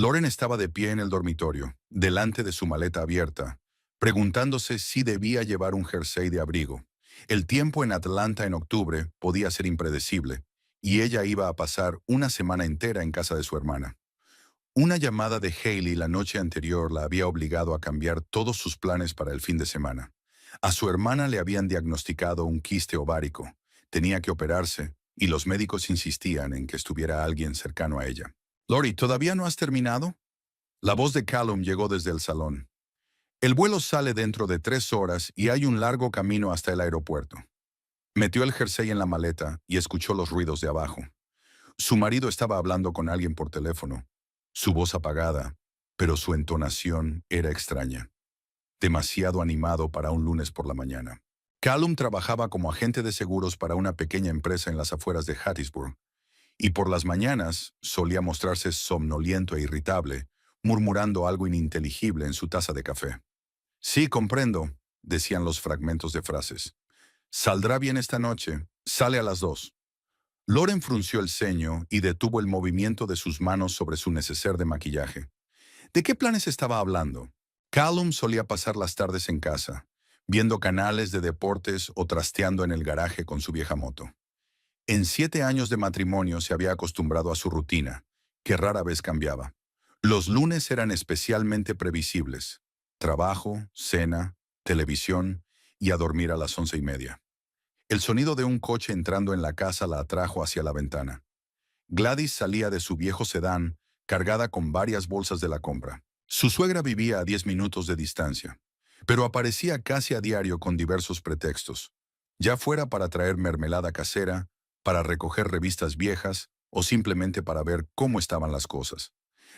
Lauren estaba de pie en el dormitorio, delante de su maleta abierta, preguntándose si debía llevar un jersey de abrigo. El tiempo en Atlanta en octubre podía ser impredecible, y ella iba a pasar una semana entera en casa de su hermana. Una llamada de Hailey la noche anterior la había obligado a cambiar todos sus planes para el fin de semana. A su hermana le habían diagnosticado un quiste ovárico. Tenía que operarse, y los médicos insistían en que estuviera alguien cercano a ella. Lori, ¿todavía no has terminado? La voz de Callum llegó desde el salón. El vuelo sale dentro de 3 horas y hay un largo camino hasta el aeropuerto. Metió el jersey en la maleta y escuchó los ruidos de abajo. Su marido estaba hablando con alguien por teléfono, su voz apagada, pero su entonación era extraña, demasiado animado para un lunes por la mañana. Callum trabajaba como agente de seguros para una pequeña empresa en las afueras de Hattiesburg, y por las mañanas solía mostrarse somnoliento e irritable, murmurando algo ininteligible en su taza de café. Sí, comprendo, decían los fragmentos de frases. Saldrá bien esta noche, sale a las 2. Lauren frunció el ceño y detuvo el movimiento de sus manos sobre su neceser de maquillaje. ¿De qué planes estaba hablando? Callum solía pasar las tardes en casa, viendo canales de deportes o trasteando en el garaje con su vieja moto. En 7 años de matrimonio se había acostumbrado a su rutina, que rara vez cambiaba. Los lunes eran especialmente previsibles. Trabajo, cena, televisión y a dormir a las 11:30. El sonido de un coche entrando en la casa la atrajo hacia la ventana. Gladys salía de su viejo sedán, cargada con varias bolsas de la compra. Su suegra vivía a 10 minutos de distancia, pero aparecía casi a diario con diversos pretextos, ya fuera para traer mermelada casera, para recoger revistas viejas o simplemente para ver cómo estaban las cosas.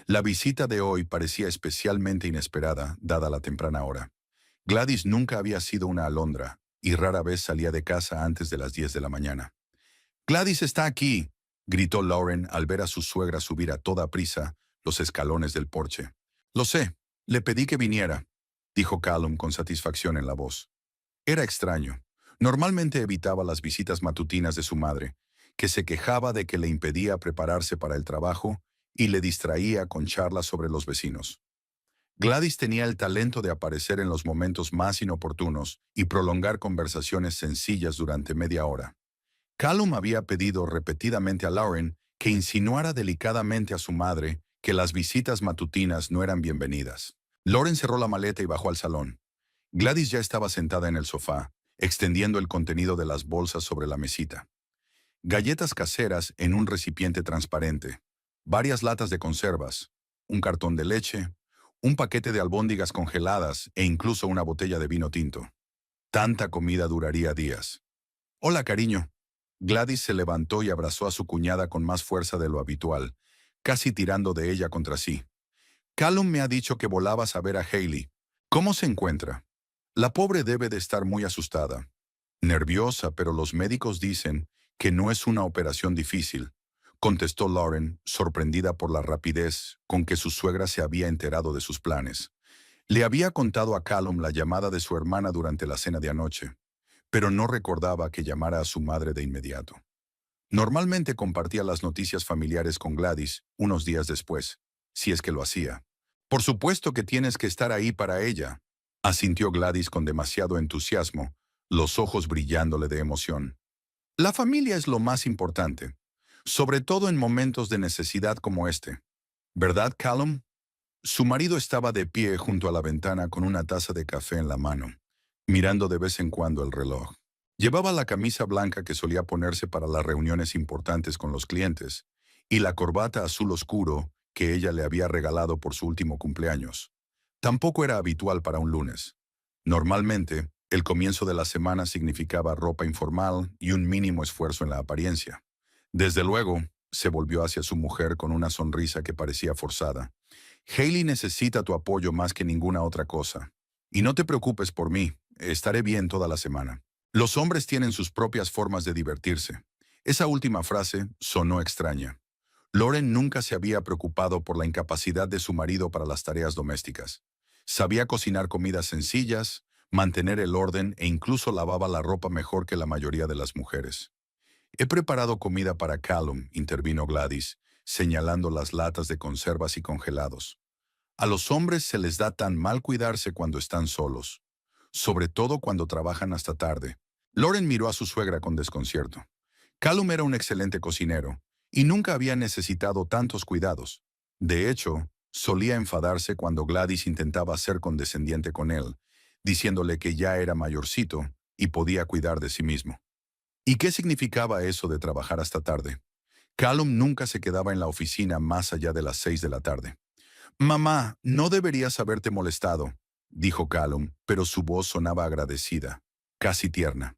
La visita de hoy parecía especialmente inesperada, dada la temprana hora. Gladys nunca había sido una alondra y rara vez salía de casa antes de las 10 de la mañana. «Gladys está aquí», gritó Lauren al ver a su suegra subir a toda prisa los escalones del porche. «Lo sé, le pedí que viniera», dijo Callum con satisfacción en la voz. Era extraño. Normalmente evitaba las visitas matutinas de su madre, que se quejaba de que le impedía prepararse para el trabajo y le distraía con charlas sobre los vecinos. Gladys tenía el talento de aparecer en los momentos más inoportunos y prolongar conversaciones sencillas durante media hora. Callum había pedido repetidamente a Lauren que insinuara delicadamente a su madre que las visitas matutinas no eran bienvenidas. Lauren cerró la maleta y bajó al salón. Gladys ya estaba sentada en el sofá, extendiendo el contenido de las bolsas sobre la mesita. Galletas caseras en un recipiente transparente, varias latas de conservas, un cartón de leche, un paquete de albóndigas congeladas e incluso una botella de vino tinto. Tanta comida duraría días. «Hola, cariño». Gladys se levantó y abrazó a su cuñada con más fuerza de lo habitual, casi tirando de ella contra sí. «Callum me ha dicho que volabas a ver a Hailey. ¿Cómo se encuentra?» «La pobre debe de estar muy asustada. Nerviosa, pero los médicos dicen que no es una operación difícil», contestó Lauren, sorprendida por la rapidez con que su suegra se había enterado de sus planes. Le había contado a Callum la llamada de su hermana durante la cena de anoche, pero no recordaba que llamara a su madre de inmediato. Normalmente compartía las noticias familiares con Gladys unos días después, si es que lo hacía. «Por supuesto que tienes que estar ahí para ella», asintió Gladys con demasiado entusiasmo, los ojos brillándole de emoción. «La familia es lo más importante, sobre todo en momentos de necesidad como este. ¿Verdad, Callum?» Su marido estaba de pie junto a la ventana con una taza de café en la mano, mirando de vez en cuando el reloj. Llevaba la camisa blanca que solía ponerse para las reuniones importantes con los clientes y la corbata azul oscuro que ella le había regalado por su último cumpleaños. Tampoco era habitual para un lunes. Normalmente, el comienzo de la semana significaba ropa informal y un mínimo esfuerzo en la apariencia. Desde luego, se volvió hacia su mujer con una sonrisa que parecía forzada. «Hailey necesita tu apoyo más que ninguna otra cosa. Y no te preocupes por mí, estaré bien toda la semana. Los hombres tienen sus propias formas de divertirse». Esa última frase sonó extraña. Lauren nunca se había preocupado por la incapacidad de su marido para las tareas domésticas. Sabía cocinar comidas sencillas, mantener el orden e incluso lavaba la ropa mejor que la mayoría de las mujeres. «He preparado comida para Callum», intervino Gladys, señalando las latas de conservas y congelados. A los hombres se les da tan mal cuidarse cuando están solos, sobre todo cuando trabajan hasta tarde. Lauren miró a su suegra con desconcierto. Callum era un excelente cocinero y nunca había necesitado tantos cuidados. De hecho, solía enfadarse cuando Gladys intentaba ser condescendiente con él, diciéndole que ya era mayorcito y podía cuidar de sí mismo. ¿Y qué significaba eso de trabajar hasta tarde? Callum nunca se quedaba en la oficina más allá de las 6 de la tarde. «Mamá, no deberías haberte molestado», dijo Callum, pero su voz sonaba agradecida, casi tierna.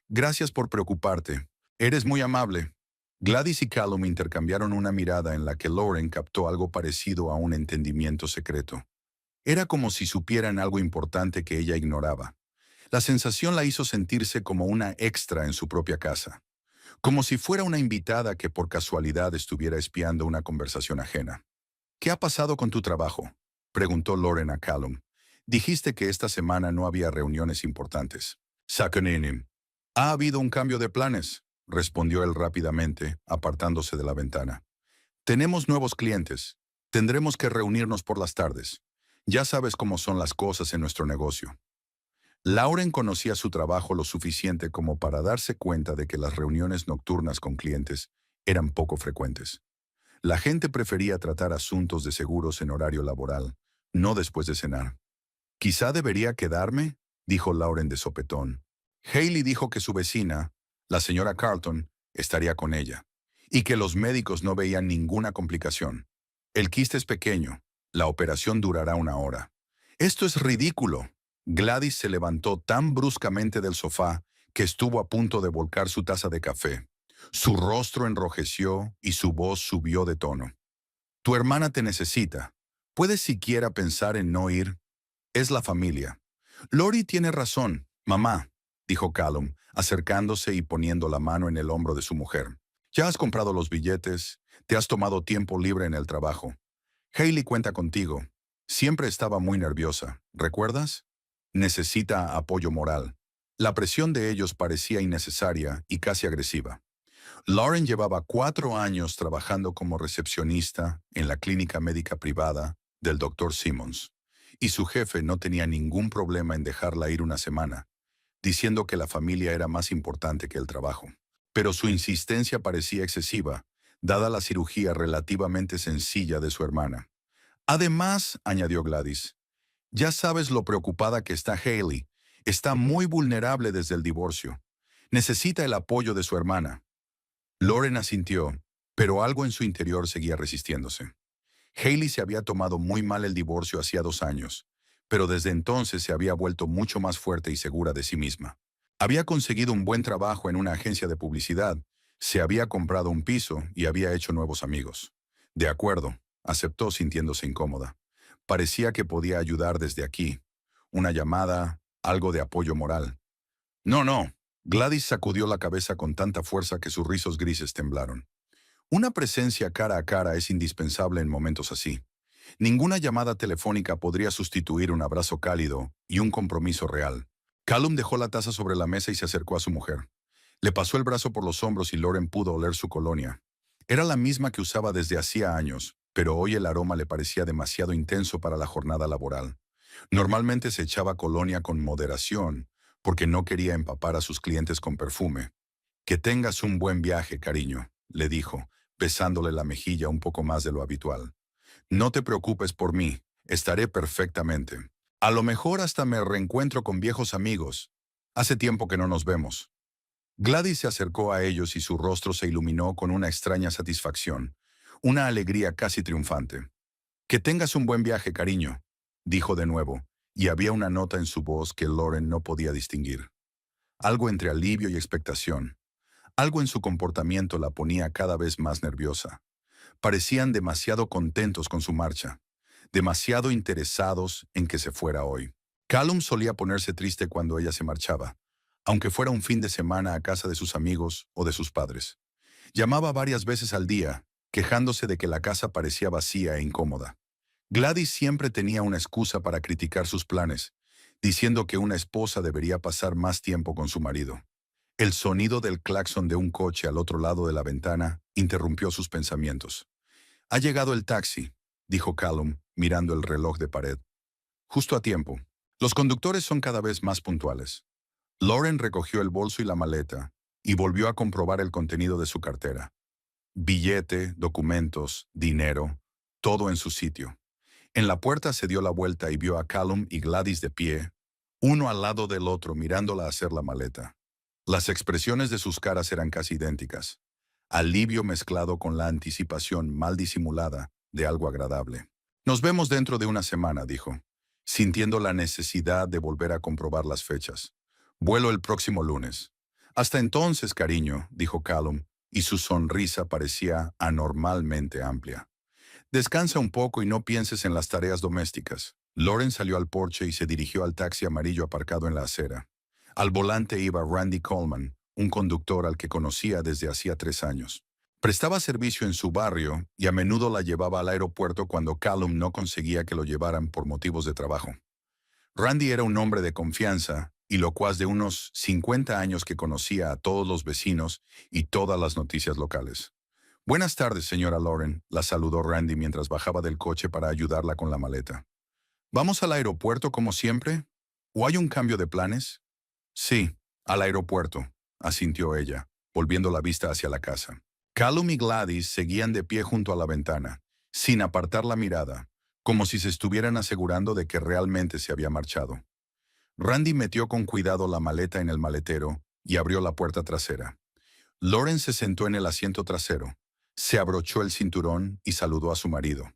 «Gracias por preocuparte. Eres muy amable». Gladys y Callum intercambiaron una mirada en la que Lauren captó algo parecido a un entendimiento secreto. Era como si supieran algo importante que ella ignoraba. La sensación la hizo sentirse como una extra en su propia casa, como si fuera una invitada que por casualidad estuviera espiando una conversación ajena. «¿Qué ha pasado con tu trabajo?», preguntó Lauren a Callum. «Dijiste que esta semana no había reuniones importantes». «Sakaninim. Ha habido un cambio de planes», respondió él rápidamente, apartándose de la ventana. «Tenemos nuevos clientes. Tendremos que reunirnos por las tardes. Ya sabes cómo son las cosas en nuestro negocio». Lauren conocía su trabajo lo suficiente como para darse cuenta de que las reuniones nocturnas con clientes eran poco frecuentes. La gente prefería tratar asuntos de seguros en horario laboral, no después de cenar. «Quizá debería quedarme», dijo Lauren de sopetón. Hailey dijo que su vecina, la señora Carlton, estaría con ella, y que los médicos no veían ninguna complicación. «El quiste es pequeño. La operación durará 1 hora». «Esto es ridículo». Gladys se levantó tan bruscamente del sofá que estuvo a punto de volcar su taza de café. Su rostro enrojeció y su voz subió de tono. «Tu hermana te necesita. ¿Puedes siquiera pensar en no ir? Es la familia». «Lori tiene razón, mamá», dijo Callum, acercándose y poniendo la mano en el hombro de su mujer. «Ya has comprado los billetes, te has tomado tiempo libre en el trabajo. Hailey cuenta contigo. Siempre estaba muy nerviosa, ¿recuerdas? Necesita apoyo moral». La presión de ellos parecía innecesaria y casi agresiva. Lauren llevaba 4 años trabajando como recepcionista en la clínica médica privada del Dr. Simmons, y su jefe no tenía ningún problema en dejarla ir 1 semana, diciendo que la familia era más importante que el trabajo. Pero su insistencia parecía excesiva, dada la cirugía relativamente sencilla de su hermana. «Además», añadió Gladys, «ya sabes lo preocupada que está Hailey. Está muy vulnerable desde el divorcio. Necesita el apoyo de su hermana». Lauren asintió, pero algo en su interior seguía resistiéndose. Hailey se había tomado muy mal el divorcio hacía 2 años, pero desde entonces se había vuelto mucho más fuerte y segura de sí misma. Había conseguido un buen trabajo en una agencia de publicidad, se había comprado un piso y había hecho nuevos amigos. «De acuerdo», aceptó sintiéndose incómoda. Parecía que podía ayudar desde aquí. Una llamada, algo de apoyo moral. «No, no». Gladys sacudió la cabeza con tanta fuerza que sus rizos grises temblaron. «Una presencia cara a cara es indispensable en momentos así. Ninguna llamada telefónica podría sustituir un abrazo cálido y un compromiso real». Callum dejó la taza sobre la mesa y se acercó a su mujer. Le pasó el brazo por los hombros y Lauren pudo oler su colonia. Era la misma que usaba desde hacía años, pero hoy el aroma le parecía demasiado intenso para la jornada laboral. Normalmente se echaba colonia con moderación, porque no quería empapar a sus clientes con perfume. «Que tengas un buen viaje, cariño», le dijo, besándole la mejilla un poco más de lo habitual. «No te preocupes por mí, estaré perfectamente. A lo mejor hasta me reencuentro con viejos amigos. Hace tiempo que no nos vemos». Gladys se acercó a ellos y su rostro se iluminó con una extraña satisfacción, una alegría casi triunfante. «Que tengas un buen viaje, cariño», dijo de nuevo, y había una nota en su voz que Lauren no podía distinguir. Algo entre alivio y expectación. Algo en su comportamiento la ponía cada vez más nerviosa. Parecían demasiado contentos con su marcha, demasiado interesados en que se fuera hoy. Callum solía ponerse triste cuando ella se marchaba, aunque fuera un fin de semana a casa de sus amigos o de sus padres. Llamaba varias veces al día, quejándose de que la casa parecía vacía e incómoda. Gladys siempre tenía una excusa para criticar sus planes, diciendo que una esposa debería pasar más tiempo con su marido. El sonido del claxon de un coche al otro lado de la ventana interrumpió sus pensamientos. Ha llegado el taxi, dijo Callum, mirando el reloj de pared. Justo a tiempo. Los conductores son cada vez más puntuales. Lauren recogió el bolso y la maleta y volvió a comprobar el contenido de su cartera. Billete, documentos, dinero, todo en su sitio. En la puerta se dio la vuelta y vio a Callum y Gladys de pie, uno al lado del otro mirándola hacer la maleta. Las expresiones de sus caras eran casi idénticas. Alivio mezclado con la anticipación mal disimulada de algo agradable. Nos vemos dentro de una semana, dijo, sintiendo la necesidad de volver a comprobar las fechas. Vuelo el próximo lunes. Hasta entonces, cariño, dijo Callum, y su sonrisa parecía anormalmente amplia. Descansa un poco y no pienses en las tareas domésticas. Lauren salió al porche y se dirigió al taxi amarillo aparcado en la acera. Al volante iba Randy Coleman, un conductor al que conocía desde hacía 3 años. Prestaba servicio en su barrio y a menudo la llevaba al aeropuerto cuando Callum no conseguía que lo llevaran por motivos de trabajo. Randy era un hombre de confianza y locuaz de unos 50 años que conocía a todos los vecinos y todas las noticias locales. Buenas tardes, señora Lauren, la saludó Randy mientras bajaba del coche para ayudarla con la maleta. ¿Vamos al aeropuerto como siempre? ¿O hay un cambio de planes? Sí, al aeropuerto, asintió ella, volviendo la vista hacia la casa. Callum y Gladys seguían de pie junto a la ventana, sin apartar la mirada, como si se estuvieran asegurando de que realmente se había marchado. Randy metió con cuidado la maleta en el maletero y abrió la puerta trasera. Lauren se sentó en el asiento trasero, se abrochó el cinturón y saludó a su marido.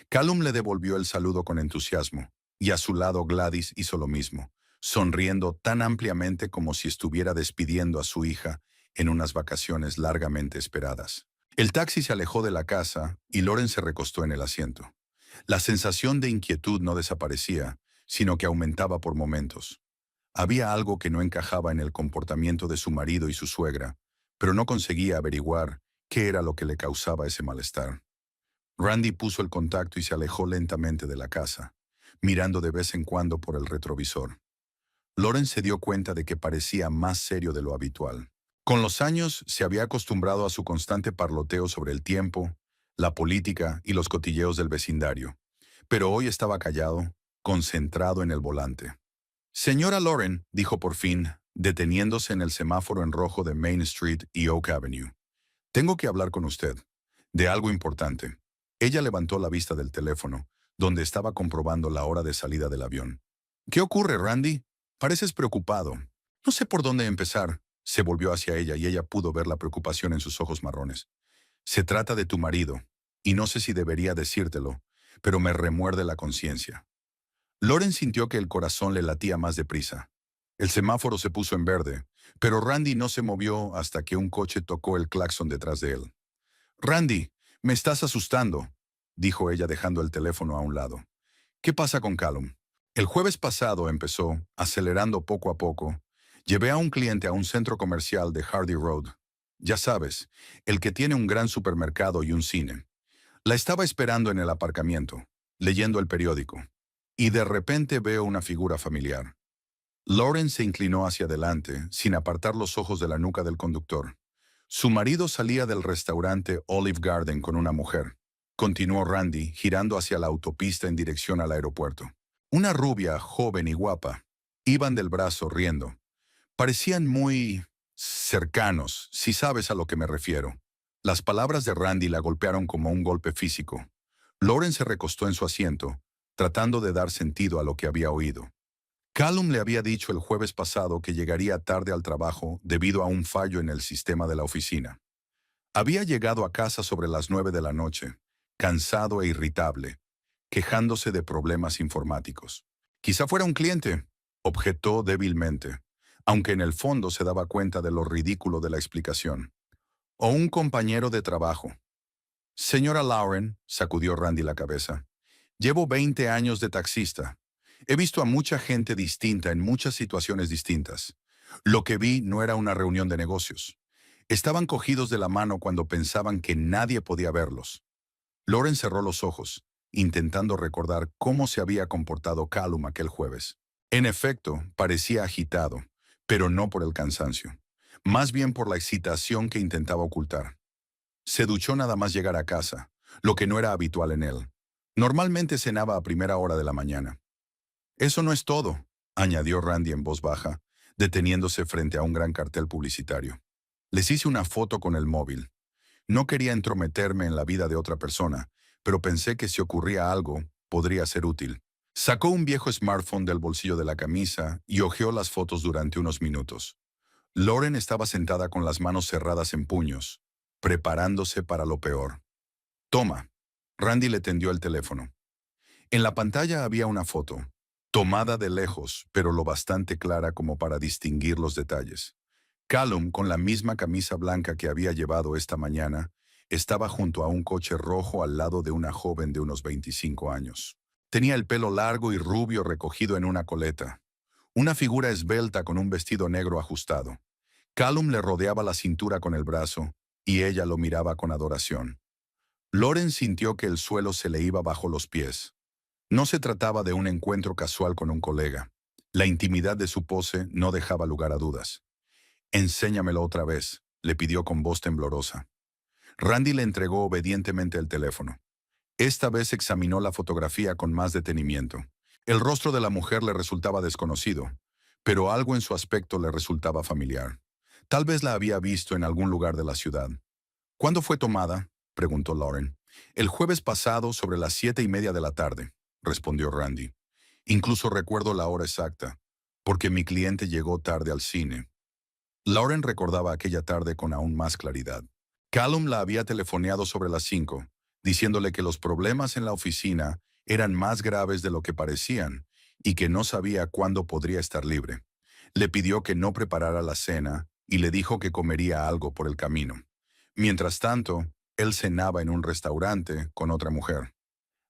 Callum le devolvió el saludo con entusiasmo, y a su lado Gladys hizo lo mismo, sonriendo tan ampliamente como si estuviera despidiendo a su hija en unas vacaciones largamente esperadas. El taxi se alejó de la casa y Lauren se recostó en el asiento. La sensación de inquietud no desaparecía, sino que aumentaba por momentos. Había algo que no encajaba en el comportamiento de su marido y su suegra, pero no conseguía averiguar qué era lo que le causaba ese malestar. Randy puso el contacto y se alejó lentamente de la casa, mirando de vez en cuando por el retrovisor. Lauren se dio cuenta de que parecía más serio de lo habitual. Con los años se había acostumbrado a su constante parloteo sobre el tiempo, la política y los cotilleos del vecindario, pero hoy estaba callado, concentrado en el volante. Señora Lauren, dijo por fin, deteniéndose en el semáforo en rojo de Main Street y Oak Avenue. Tengo que hablar con usted, de algo importante. Ella levantó la vista del teléfono, donde estaba comprobando la hora de salida del avión. ¿Qué ocurre, Randy? Pareces preocupado. No sé por dónde empezar. Se volvió hacia ella y ella pudo ver la preocupación en sus ojos marrones. Se trata de tu marido, y no sé si debería decírtelo, pero me remuerde la conciencia. Lauren sintió que el corazón le latía más deprisa. El semáforo se puso en verde, pero Randy no se movió hasta que un coche tocó el claxon detrás de él. Randy, me estás asustando, dijo ella dejando el teléfono a un lado. ¿Qué pasa con Callum? El jueves pasado empezó, acelerando poco a poco. Llevé a un cliente a un centro comercial de Hardy Road. Ya sabes, el que tiene un gran supermercado y un cine. La estaba esperando en el aparcamiento, leyendo el periódico. Y de repente veo una figura familiar. Lauren se inclinó hacia adelante, sin apartar los ojos de la nuca del conductor. Su marido salía del restaurante Olive Garden con una mujer. Continuó Randy, girando hacia la autopista en dirección al aeropuerto. Una rubia, joven y guapa. Iban del brazo riendo. Parecían muy cercanos, si sabes a lo que me refiero. Las palabras de Randy la golpearon como un golpe físico. Lauren se recostó en su asiento, tratando de dar sentido a lo que había oído. Callum le había dicho el jueves pasado que llegaría tarde al trabajo debido a un fallo en el sistema de la oficina. Había llegado a casa sobre las 9 de la noche, cansado e irritable, quejándose de problemas informáticos. Quizá fuera un cliente, objetó débilmente, aunque en el fondo se daba cuenta de lo ridículo de la explicación. O un compañero de trabajo. Señora Lauren, sacudió Randy la cabeza, llevo 20 años de taxista. He visto a mucha gente distinta en muchas situaciones distintas. Lo que vi no era una reunión de negocios. Estaban cogidos de la mano cuando pensaban que nadie podía verlos. Lauren cerró los ojos, intentando recordar cómo se había comportado Callum aquel jueves. En efecto, parecía agitado, pero no por el cansancio, más bien por la excitación que intentaba ocultar. Se duchó nada más llegar a casa, lo que no era habitual en él. Normalmente cenaba a primera hora de la mañana. Eso no es todo, añadió Randy en voz baja, deteniéndose frente a un gran cartel publicitario. Les hice una foto con el móvil. No quería entrometerme en la vida de otra persona, pero pensé que si ocurría algo, podría ser útil. Sacó un viejo smartphone del bolsillo de la camisa y hojeó las fotos durante unos minutos. Lauren estaba sentada con las manos cerradas en puños, preparándose para lo peor. Toma. Randy le tendió el teléfono. En la pantalla había una foto, tomada de lejos, pero lo bastante clara como para distinguir los detalles. Callum, con la misma camisa blanca que había llevado esta mañana, estaba junto a un coche rojo al lado de una joven de unos 25 años. Tenía el pelo largo y rubio recogido en una coleta. Una figura esbelta con un vestido negro ajustado. Callum le rodeaba la cintura con el brazo, y ella lo miraba con adoración. Lauren sintió que el suelo se le iba bajo los pies. No se trataba de un encuentro casual con un colega. La intimidad de su pose no dejaba lugar a dudas. «Enséñamelo otra vez», le pidió con voz temblorosa. Randy le entregó obedientemente el teléfono. Esta vez examinó la fotografía con más detenimiento. El rostro de la mujer le resultaba desconocido, pero algo en su aspecto le resultaba familiar. Tal vez la había visto en algún lugar de la ciudad. «¿Cuándo fue tomada?», preguntó Lauren. «El jueves pasado sobre las 7:30 de la tarde», respondió Randy. «Incluso recuerdo la hora exacta, porque mi cliente llegó tarde al cine». Lauren recordaba aquella tarde con aún más claridad. Callum la había telefoneado sobre las 5, diciéndole que los problemas en la oficina eran más graves de lo que parecían y que no sabía cuándo podría estar libre. Le pidió que no preparara la cena y le dijo que comería algo por el camino. Mientras tanto, él cenaba en un restaurante con otra mujer.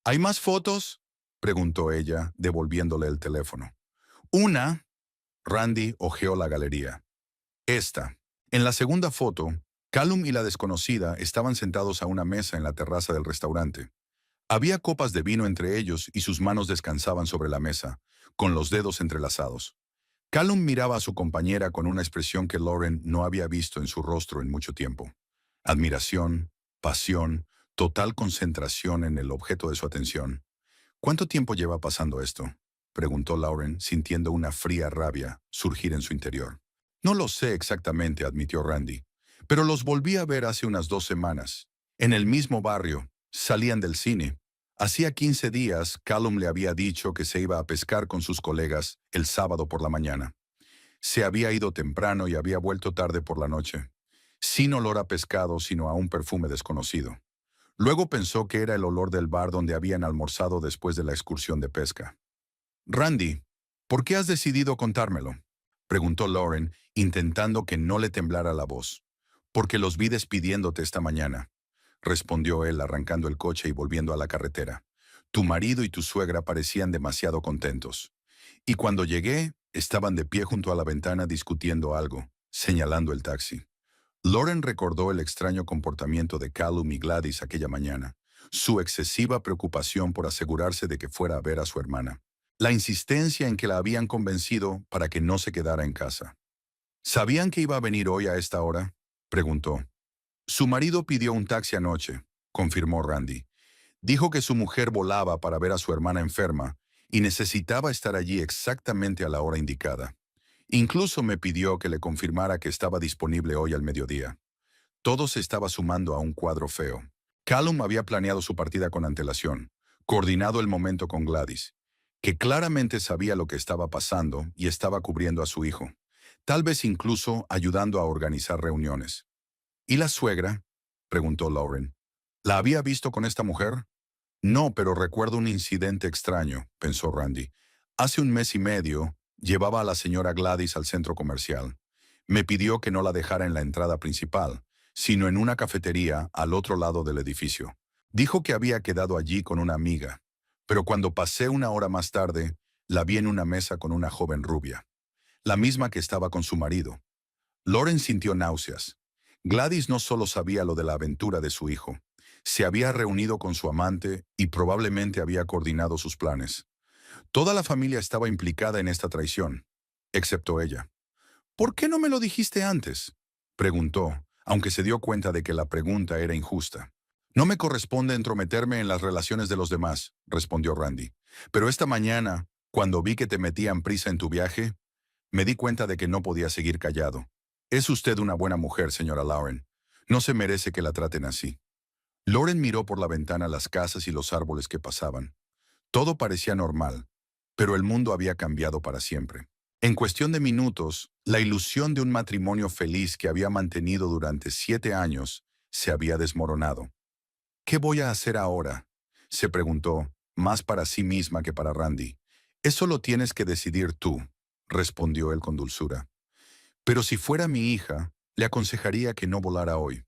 «¿Hay más fotos?», preguntó ella, devolviéndole el teléfono. «Una». Randy hojeó la galería. «Esta». En la segunda foto, Callum y la desconocida estaban sentados a una mesa en la terraza del restaurante. Había copas de vino entre ellos y sus manos descansaban sobre la mesa, con los dedos entrelazados. Callum miraba a su compañera con una expresión que Lauren no había visto en su rostro en mucho tiempo. Admiración, pasión, total concentración en el objeto de su atención. «¿Cuánto tiempo lleva pasando esto?», preguntó Lauren, sintiendo una fría rabia surgir en su interior. «No lo sé exactamente», admitió Randy, «pero los volví a ver hace unas 2 semanas. En el mismo barrio. Salían del cine. Hacía 15 días, Callum le había dicho que se iba a pescar con sus colegas el sábado por la mañana. Se había ido temprano y había vuelto tarde por la noche, sin olor a pescado, sino a un perfume desconocido. Luego pensó que era el olor del bar donde habían almorzado después de la excursión de pesca». «Randy, ¿por qué has decidido contármelo?», preguntó Lauren, intentando que no le temblara la voz. «Porque los vi despidiéndote esta mañana», respondió él arrancando el coche y volviendo a la carretera. «Tu marido y tu suegra parecían demasiado contentos. Y cuando llegué, estaban de pie junto a la ventana discutiendo algo, señalando el taxi». Lauren recordó el extraño comportamiento de Callum y Gladys aquella mañana, su excesiva preocupación por asegurarse de que fuera a ver a su hermana, la insistencia en que la habían convencido para que no se quedara en casa. «¿Sabían que iba a venir hoy a esta hora?», preguntó. «Su marido pidió un taxi anoche», confirmó Randy. «Dijo que su mujer volaba para ver a su hermana enferma y necesitaba estar allí exactamente a la hora indicada. Incluso me pidió que le confirmara que estaba disponible hoy al mediodía». Todo se estaba sumando a un cuadro feo. Callum había planeado su partida con antelación, coordinado el momento con Gladys, que claramente sabía lo que estaba pasando y estaba cubriendo a su hijo, tal vez incluso ayudando a organizar reuniones. «¿Y la suegra?», preguntó Lauren. «¿La había visto con esta mujer?». «No, pero recuerdo un incidente extraño», pensó Randy. «Hace un mes y medio, llevaba a la señora Gladys al centro comercial. Me pidió que no la dejara en la entrada principal, sino en una cafetería al otro lado del edificio. Dijo que había quedado allí con una amiga, pero cuando pasé una hora más tarde, la vi en una mesa con una joven rubia, la misma que estaba con su marido». Lauren sintió náuseas. Gladys no solo sabía lo de la aventura de su hijo, se había reunido con su amante y probablemente había coordinado sus planes. Toda la familia estaba implicada en esta traición, excepto ella. «¿Por qué no me lo dijiste antes?», preguntó, aunque se dio cuenta de que la pregunta era injusta. No me corresponde entrometerme en las relaciones de los demás, respondió Randy. Pero esta mañana, cuando vi que te metían prisa en tu viaje, me di cuenta de que no podía seguir callado. Es usted una buena mujer, señora Lauren. No se merece que la traten así. Lauren miró por la ventana las casas y los árboles que pasaban. Todo parecía normal, pero el mundo había cambiado para siempre. En cuestión de minutos, la ilusión de un matrimonio feliz que había mantenido durante 7 años se había desmoronado. ¿Qué voy a hacer ahora?, se preguntó, más para sí misma que para Randy. Eso lo tienes que decidir tú, respondió él con dulzura. Pero si fuera mi hija, le aconsejaría que no volara hoy.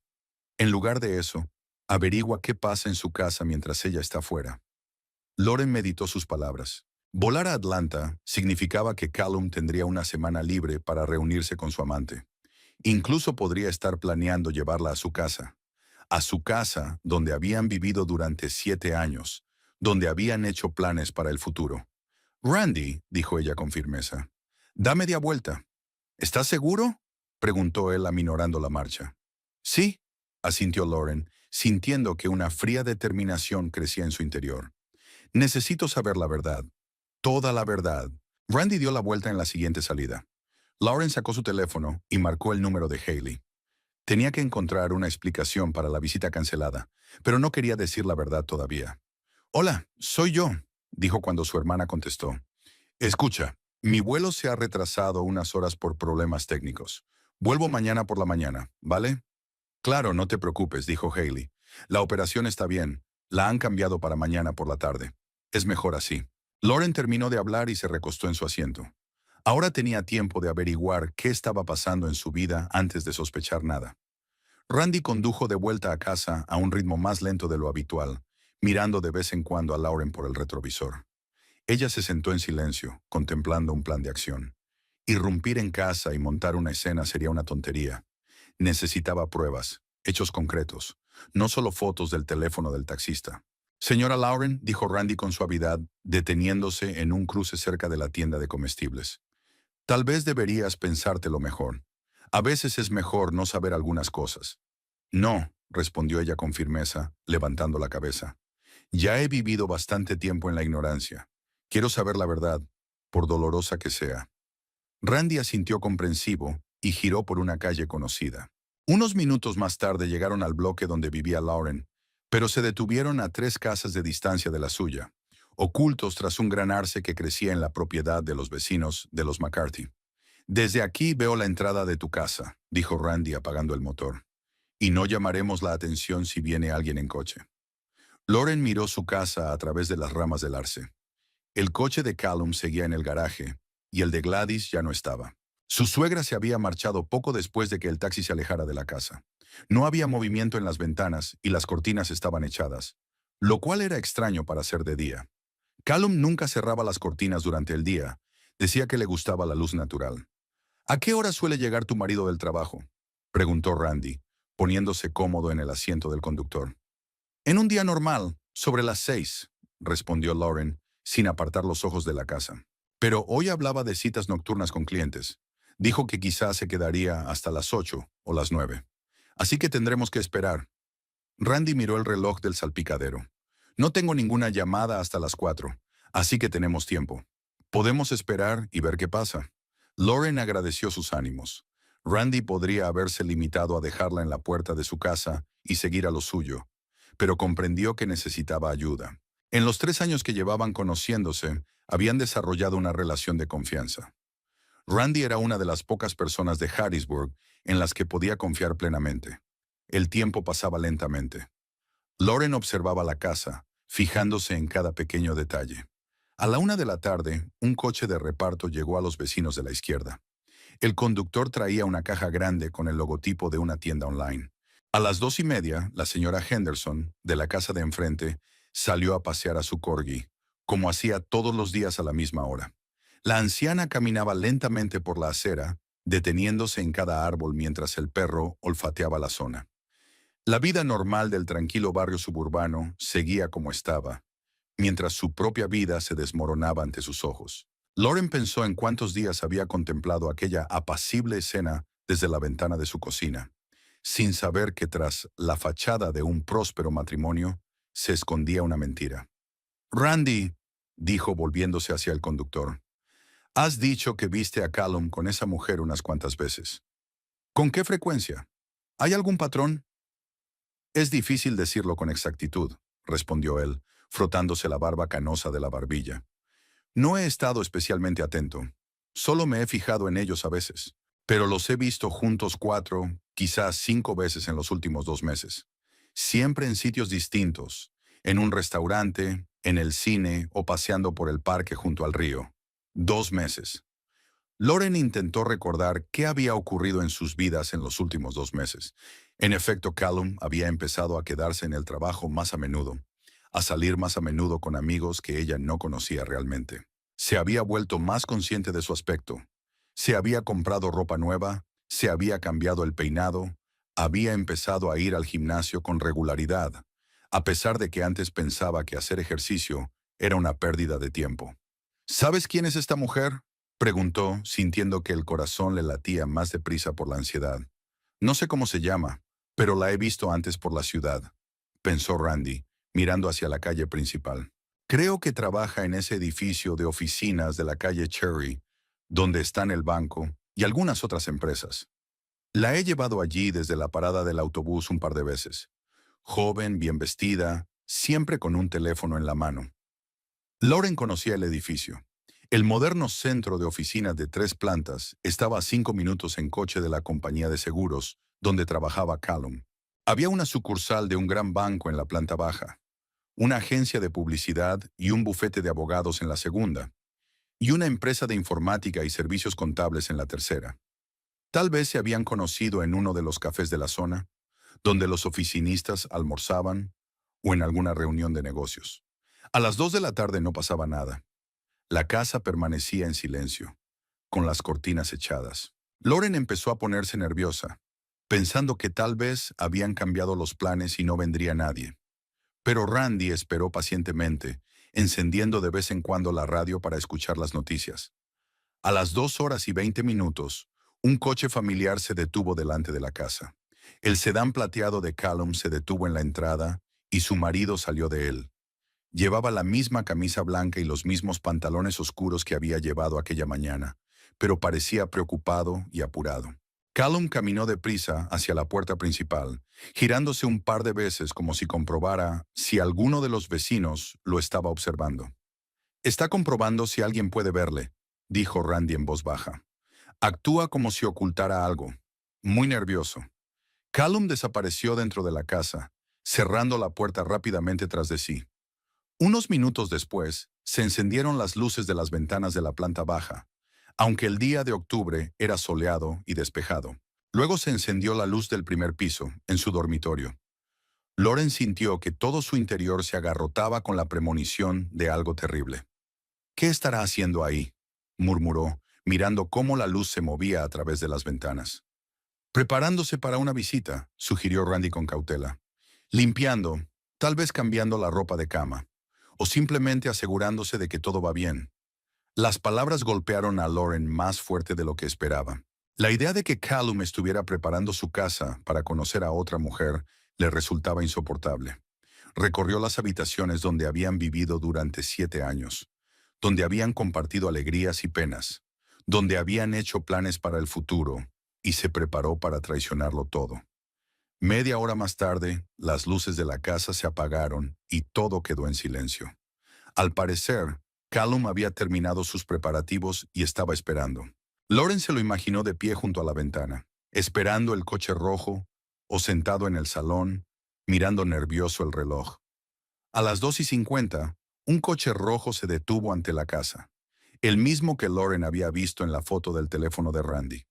En lugar de eso, averigua qué pasa en su casa mientras ella está fuera. Lauren meditó sus palabras. Volar a Atlanta significaba que Callum tendría una semana libre para reunirse con su amante. Incluso podría estar planeando llevarla a su casa donde habían vivido durante 7 años, donde habían hecho planes para el futuro. Randy, dijo ella con firmeza, da media vuelta. ¿Estás seguro?, preguntó él aminorando la marcha. Sí, asintió Lauren, sintiendo que una fría determinación crecía en su interior. Necesito saber la verdad, toda la verdad. Randy dio la vuelta en la siguiente salida. Lauren sacó su teléfono y marcó el número de Haley. Tenía que encontrar una explicación para la visita cancelada, pero no quería decir la verdad todavía. Hola, soy yo, dijo cuando su hermana contestó. Escucha, mi vuelo se ha retrasado unas horas por problemas técnicos. Vuelvo mañana por la mañana, ¿vale? Claro, no te preocupes, dijo Haley. La operación está bien. La han cambiado para mañana por la tarde. Es mejor así. Lauren terminó de hablar y se recostó en su asiento. Ahora tenía tiempo de averiguar qué estaba pasando en su vida antes de sospechar nada. Randy condujo de vuelta a casa a un ritmo más lento de lo habitual, mirando de vez en cuando a Lauren por el retrovisor. Ella se sentó en silencio, contemplando un plan de acción. Irrumpir en casa y montar una escena sería una tontería. Necesitaba pruebas, hechos concretos, no solo fotos del teléfono del taxista. Señora Lauren, dijo Randy con suavidad, deteniéndose en un cruce cerca de la tienda de comestibles. Tal vez deberías pensártelo mejor. A veces es mejor no saber algunas cosas. No, respondió ella con firmeza, levantando la cabeza. Ya he vivido bastante tiempo en la ignorancia. Quiero saber la verdad, por dolorosa que sea. Randy asintió comprensivo y giró por una calle conocida. Unos minutos más tarde llegaron al bloque donde vivía Lauren, pero se detuvieron a 3 casas de distancia de la suya, ocultos tras un gran arce que crecía en la propiedad de los vecinos de los McCarthy. Desde aquí veo la entrada de tu casa, dijo Randy apagando el motor. Y no llamaremos la atención si viene alguien en coche. Lauren miró su casa a través de las ramas del arce. El coche de Callum seguía en el garaje, y el de Gladys ya no estaba. Su suegra se había marchado poco después de que el taxi se alejara de la casa. No había movimiento en las ventanas y las cortinas estaban echadas, lo cual era extraño para ser de día. Callum nunca cerraba las cortinas durante el día. Decía que le gustaba la luz natural. ¿A qué hora suele llegar tu marido del trabajo?, preguntó Randy, poniéndose cómodo en el asiento del conductor. En un día normal, sobre las 6, respondió Lauren, sin apartar los ojos de la casa. Pero hoy hablaba de citas nocturnas con clientes. Dijo que quizás se quedaría hasta las 8 o las 9. Así que tendremos que esperar. Randy miró el reloj del salpicadero. No tengo ninguna llamada hasta las 4, así que tenemos tiempo. Podemos esperar y ver qué pasa. Lauren agradeció sus ánimos. Randy podría haberse limitado a dejarla en la puerta de su casa y seguir a lo suyo, pero comprendió que necesitaba ayuda. En los 3 años que llevaban conociéndose, habían desarrollado una relación de confianza. Randy era una de las pocas personas de Harrisburg en las que podía confiar plenamente. El tiempo pasaba lentamente. Lauren observaba la casa, fijándose en cada pequeño detalle. A la 1 de la tarde, un coche de reparto llegó a los vecinos de la izquierda. El conductor traía una caja grande con el logotipo de una tienda online. A las 2:30, la señora Henderson, de la casa de enfrente, salió a pasear a su corgi, como hacía todos los días a la misma hora. La anciana caminaba lentamente por la acera, deteniéndose en cada árbol mientras el perro olfateaba la zona. La vida normal del tranquilo barrio suburbano seguía como estaba, mientras su propia vida se desmoronaba ante sus ojos. Lauren pensó en cuántos días había contemplado aquella apacible escena desde la ventana de su cocina. sin saber que tras la fachada de un próspero matrimonio se escondía una mentira. Randy, dijo volviéndose hacia el conductor, has dicho que viste a Callum con esa mujer unas cuantas veces. ¿Con qué frecuencia? ¿Hay algún patrón? Es difícil decirlo con exactitud, respondió él, frotándose la barba canosa de la barbilla. No he estado especialmente atento. Solo me he fijado en ellos a veces. Pero los he visto juntos 4, quizás 5 veces en los últimos 2 meses. Siempre en sitios distintos, en un restaurante, en el cine o paseando por el parque junto al río. 2 meses. Lauren intentó recordar qué había ocurrido en sus vidas en los últimos 2 meses. En efecto, Callum había empezado a quedarse en el trabajo más a menudo, a salir más a menudo con amigos que ella no conocía realmente. Se había vuelto más consciente de su aspecto. Se había comprado ropa nueva, se había cambiado el peinado, había empezado a ir al gimnasio con regularidad, a pesar de que antes pensaba que hacer ejercicio era una pérdida de tiempo. ¿Sabes quién es esta mujer?, preguntó, sintiendo que el corazón le latía más deprisa por la ansiedad. No sé cómo se llama, pero la he visto antes por la ciudad, pensó Randy, mirando hacia la calle principal. Creo que trabaja en ese edificio de oficinas de la calle Cherry, donde están el banco y algunas otras empresas. La he llevado allí desde la parada del autobús un par de veces. Joven, bien vestida, siempre con un teléfono en la mano. Lauren conocía el edificio. El moderno centro de oficinas de 3 plantas estaba a 5 minutos en coche de la compañía de seguros, donde trabajaba Callum. Había una sucursal de un gran banco en la planta baja, una agencia de publicidad y un bufete de abogados en la segunda, y una empresa de informática y servicios contables en la tercera. Tal vez se habían conocido en uno de los cafés de la zona, donde los oficinistas almorzaban, o en alguna reunión de negocios. A las 2 de la tarde no pasaba nada. La casa permanecía en silencio, con las cortinas echadas. Lauren empezó a ponerse nerviosa, pensando que tal vez habían cambiado los planes y no vendría nadie. Pero Randy esperó pacientemente, encendiendo de vez en cuando la radio para escuchar las noticias. A las 2:20, un coche familiar se detuvo delante de la casa. El sedán plateado de Callum se detuvo en la entrada y su marido salió de él. Llevaba la misma camisa blanca y los mismos pantalones oscuros que había llevado aquella mañana, pero parecía preocupado y apurado. Callum caminó deprisa hacia la puerta principal, girándose un par de veces como si comprobara si alguno de los vecinos lo estaba observando. Está comprobando si alguien puede verle, dijo Randy en voz baja. Actúa como si ocultara algo. Muy nervioso. Callum desapareció dentro de la casa, cerrando la puerta rápidamente tras de sí. Unos minutos después, se encendieron las luces de las ventanas de la planta baja, aunque el día de octubre era soleado y despejado. Luego se encendió la luz del primer piso, en su dormitorio. Lauren sintió que todo su interior se agarrotaba con la premonición de algo terrible. ¿Qué estará haciendo ahí?, murmuró, mirando cómo la luz se movía a través de las ventanas. Preparándose para una visita, sugirió Randy con cautela. Limpiando, tal vez cambiando la ropa de cama, o simplemente asegurándose de que todo va bien. Las palabras golpearon a Lauren más fuerte de lo que esperaba. La idea de que Callum estuviera preparando su casa para conocer a otra mujer le resultaba insoportable. Recorrió las habitaciones donde habían vivido durante 7 años, donde habían compartido alegrías y penas, donde habían hecho planes para el futuro, y se preparó para traicionarlo todo. Media hora más tarde, las luces de la casa se apagaron y todo quedó en silencio. Al parecer, Callum había terminado sus preparativos y estaba esperando. Lauren se lo imaginó de pie junto a la ventana, esperando el coche rojo, o sentado en el salón, mirando nervioso el reloj. A las 2:50, un coche rojo se detuvo ante la casa, el mismo que Lauren había visto en la foto del teléfono de Randy.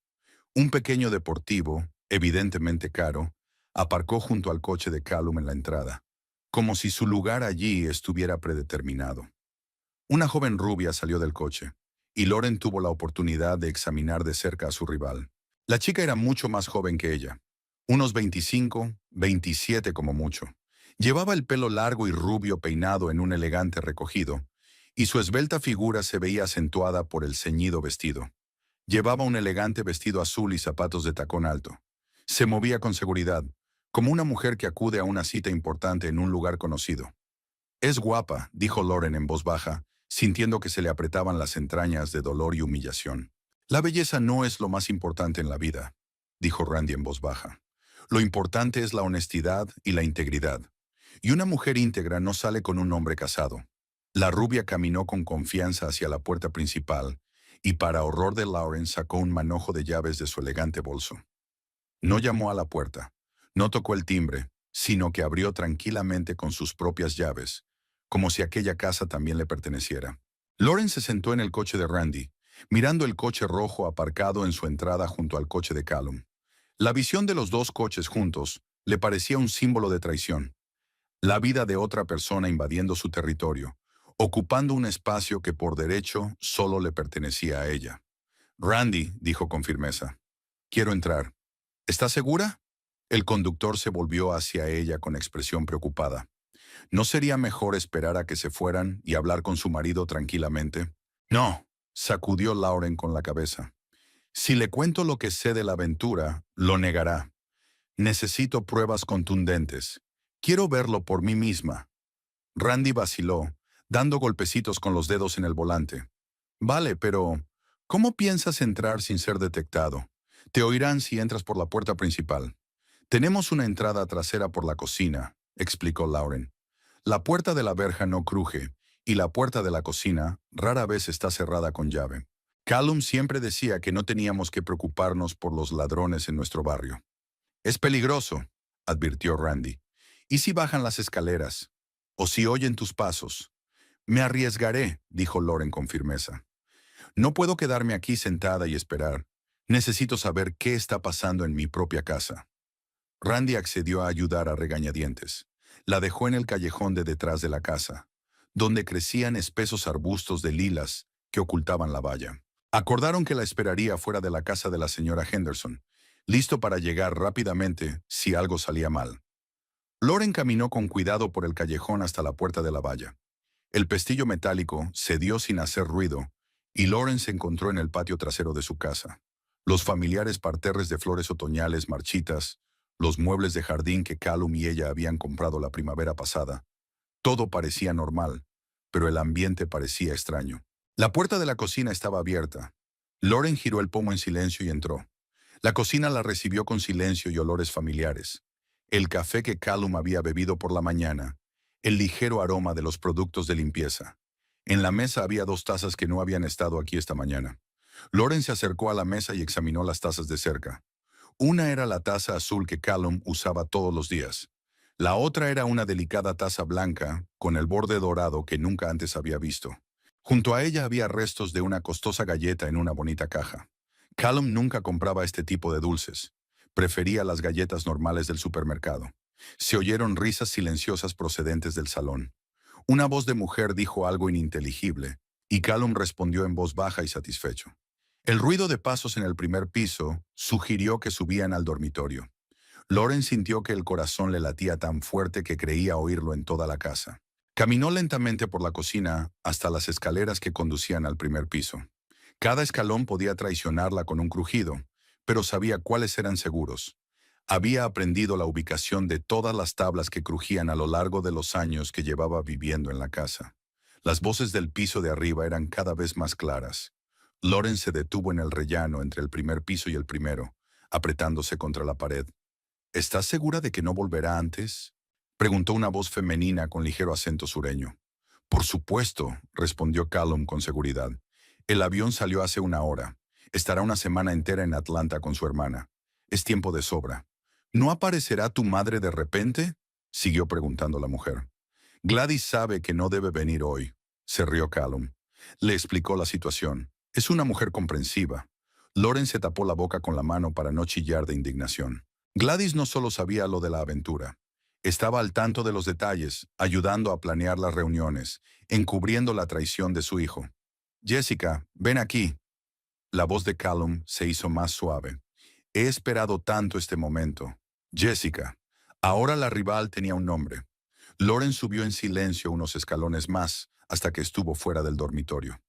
Un pequeño deportivo, evidentemente caro, aparcó junto al coche de Callum en la entrada, como si su lugar allí estuviera predeterminado. Una joven rubia salió del coche, y Lauren tuvo la oportunidad de examinar de cerca a su rival. La chica era mucho más joven que ella, unos 25, 27 como mucho. Llevaba el pelo largo y rubio peinado en un elegante recogido, y su esbelta figura se veía acentuada por el ceñido vestido. Llevaba un elegante vestido azul y zapatos de tacón alto. Se movía con seguridad, como una mujer que acude a una cita importante en un lugar conocido. Es guapa, dijo Lauren en voz baja, sintiendo que se le apretaban las entrañas de dolor y humillación. La belleza no es lo más importante en la vida, dijo Randy en voz baja. Lo importante es la honestidad y la integridad. Y una mujer íntegra no sale con un hombre casado. La rubia caminó con confianza hacia la puerta principal y para horror de Lauren sacó un manojo de llaves de su elegante bolso. No llamó a la puerta, no tocó el timbre, sino que abrió tranquilamente con sus propias llaves, como si aquella casa también le perteneciera. Lauren se sentó en el coche de Randy, mirando el coche rojo aparcado en su entrada junto al coche de Callum. La visión de los dos coches juntos le parecía un símbolo de traición. La vida de otra persona invadiendo su territorio, ocupando un espacio que por derecho solo le pertenecía a ella. Randy, dijo con firmeza, quiero entrar. ¿Estás segura? El conductor se volvió hacia ella con expresión preocupada. ¿No sería mejor esperar a que se fueran y hablar con su marido tranquilamente? No, sacudió Lauren con la cabeza. Si le cuento lo que sé de la aventura, lo negará. Necesito pruebas contundentes. Quiero verlo por mí misma. Randy vaciló, dando golpecitos con los dedos en el volante. Vale, pero ¿cómo piensas entrar sin ser detectado? Te oirán si entras por la puerta principal. Tenemos una entrada trasera por la cocina, explicó Lauren. La puerta de la verja no cruje, y la puerta de la cocina rara vez está cerrada con llave. Callum siempre decía que no teníamos que preocuparnos por los ladrones en nuestro barrio. Es peligroso, advirtió Randy. ¿Y si bajan las escaleras? ¿O si oyen tus pasos? Me arriesgaré, dijo Lauren con firmeza. No puedo quedarme aquí sentada y esperar. Necesito saber qué está pasando en mi propia casa. Randy accedió a ayudar a regañadientes. La dejó en el callejón de detrás de la casa, donde crecían espesos arbustos de lilas que ocultaban la valla. Acordaron que la esperaría fuera de la casa de la señora Henderson, listo para llegar rápidamente si algo salía mal. Lauren caminó con cuidado por el callejón hasta la puerta de la valla. El pestillo metálico cedió sin hacer ruido, y Lauren se encontró en el patio trasero de su casa. Los familiares parterres de flores otoñales marchitas, los muebles de jardín que Callum y ella habían comprado la primavera pasada. Todo parecía normal, pero el ambiente parecía extraño. La puerta de la cocina estaba abierta. Lauren giró el pomo en silencio y entró. La cocina la recibió con silencio y olores familiares. El café que Callum había bebido por la mañana, el ligero aroma de los productos de limpieza. En la mesa había 2 tazas que no habían estado aquí esta mañana. Lauren se acercó a la mesa y examinó las tazas de cerca. Una era la taza azul que Callum usaba todos los días. La otra era una delicada taza blanca, con el borde dorado que nunca antes había visto. Junto a ella había restos de una costosa galleta en una bonita caja. Callum nunca compraba este tipo de dulces. Prefería las galletas normales del supermercado. Se oyeron risas silenciosas procedentes del salón. Una voz de mujer dijo algo ininteligible, y Callum respondió en voz baja y satisfecho. El ruido de pasos en el primer piso sugirió que subían al dormitorio. Lauren sintió que el corazón le latía tan fuerte que creía oírlo en toda la casa. Caminó lentamente por la cocina hasta las escaleras que conducían al primer piso. Cada escalón podía traicionarla con un crujido, pero sabía cuáles eran seguros. Había aprendido la ubicación de todas las tablas que crujían a lo largo de los años que llevaba viviendo en la casa. Las voces del piso de arriba eran cada vez más claras. Lauren se detuvo en el rellano entre el primer piso y el primero, apretándose contra la pared. ¿Estás segura de que no volverá antes? Preguntó una voz femenina con ligero acento sureño. Por supuesto, respondió Callum con seguridad. El avión salió hace 1 hora. Estará una semana entera en Atlanta con su hermana. Es tiempo de sobra. ¿No aparecerá tu madre de repente? Siguió preguntando la mujer. Gladys sabe que no debe venir hoy, se rió Callum. Le explicó la situación. Es una mujer comprensiva. Lauren se tapó la boca con la mano para no chillar de indignación. Gladys no solo sabía lo de la aventura. Estaba al tanto de los detalles, ayudando a planear las reuniones, encubriendo la traición de su hijo. Jessica, ven aquí. La voz de Callum se hizo más suave. He esperado tanto este momento. Jessica. Ahora la rival tenía un nombre. Lauren subió en silencio unos escalones más hasta que estuvo fuera del dormitorio.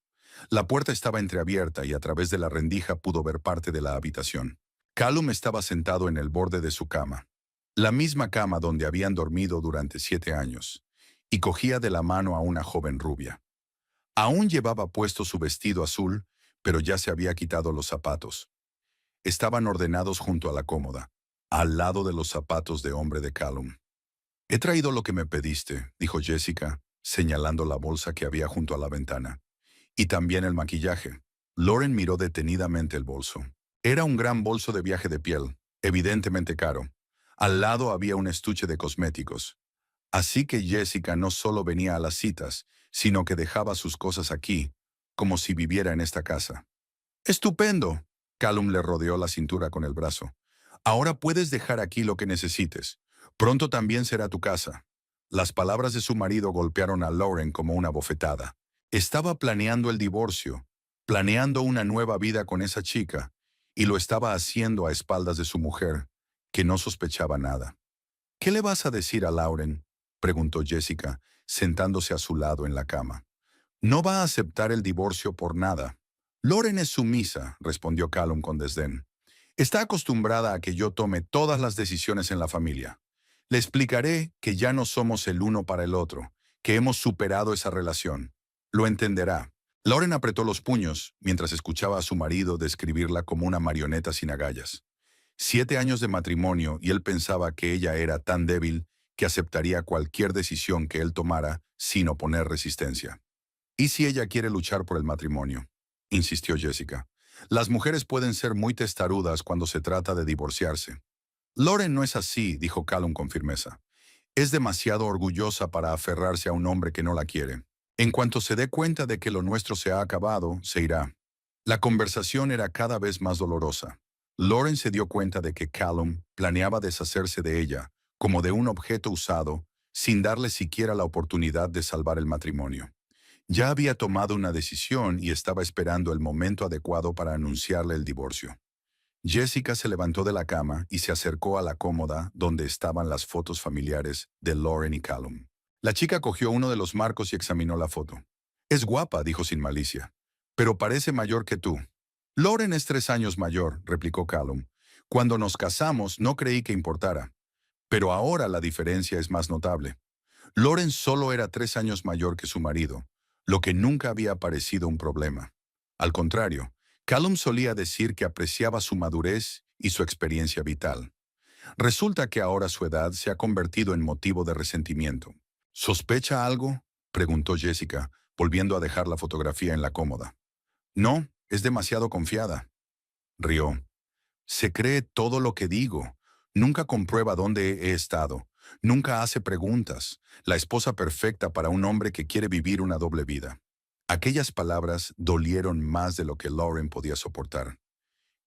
La puerta estaba entreabierta y a través de la rendija pudo ver parte de la habitación. Callum estaba sentado en el borde de su cama, la misma cama donde habían dormido durante 7 años, y cogía de la mano a una joven rubia. Aún llevaba puesto su vestido azul, pero ya se había quitado los zapatos. Estaban ordenados junto a la cómoda, al lado de los zapatos de hombre de Callum. «He traído lo que me pediste», dijo Jessica, señalando la bolsa que había junto a la ventana. «Y también el maquillaje». Lauren miró detenidamente el bolso. Era un gran bolso de viaje de piel, evidentemente caro. Al lado había un estuche de cosméticos. Así que Jessica no solo venía a las citas, sino que dejaba sus cosas aquí, como si viviera en esta casa. «¡Estupendo!», Callum le rodeó la cintura con el brazo. «Ahora puedes dejar aquí lo que necesites. Pronto también será tu casa». Las palabras de su marido golpearon a Lauren como una bofetada. Estaba planeando el divorcio, planeando una nueva vida con esa chica, y lo estaba haciendo a espaldas de su mujer, que no sospechaba nada. «¿Qué le vas a decir a Lauren?», preguntó Jessica, sentándose a su lado en la cama. «No va a aceptar el divorcio por nada». «Lauren es sumisa», respondió Callum con desdén. «Está acostumbrada a que yo tome todas las decisiones en la familia. Le explicaré que ya no somos el uno para el otro, que hemos superado esa relación. Lo entenderá». Lauren apretó los puños mientras escuchaba a su marido describirla como una marioneta sin agallas. 7 años de matrimonio y él pensaba que ella era tan débil que aceptaría cualquier decisión que él tomara sin oponer resistencia. «¿Y si ella quiere luchar por el matrimonio?», insistió Jessica. «Las mujeres pueden ser muy testarudas cuando se trata de divorciarse». «Lauren no es así», dijo Callum con firmeza. «Es demasiado orgullosa para aferrarse a un hombre que no la quiere. En cuanto se dé cuenta de que lo nuestro se ha acabado, se irá». La conversación era cada vez más dolorosa. Lauren se dio cuenta de que Callum planeaba deshacerse de ella, como de un objeto usado, sin darle siquiera la oportunidad de salvar el matrimonio. Ya había tomado una decisión y estaba esperando el momento adecuado para anunciarle el divorcio. Jessica se levantó de la cama y se acercó a la cómoda donde estaban las fotos familiares de Lauren y Callum. La chica cogió uno de los marcos y examinó la foto. «Es guapa», dijo sin malicia, «pero parece mayor que tú». «Lauren es 3 años mayor», replicó Callum. «Cuando nos casamos no creí que importara. Pero ahora la diferencia es más notable. Lauren solo era 3 años mayor que su marido, lo que nunca había parecido un problema. Al contrario, Callum solía decir que apreciaba su madurez y su experiencia vital. Resulta que ahora su edad se ha convertido en motivo de resentimiento». «¿Sospecha algo?», preguntó Jessica, volviendo a dejar la fotografía en la cómoda. «No, es demasiado confiada». Rió. «Se cree todo lo que digo. Nunca comprueba dónde he estado. Nunca hace preguntas. La esposa perfecta para un hombre que quiere vivir una doble vida». Aquellas palabras dolieron más de lo que Lauren podía soportar.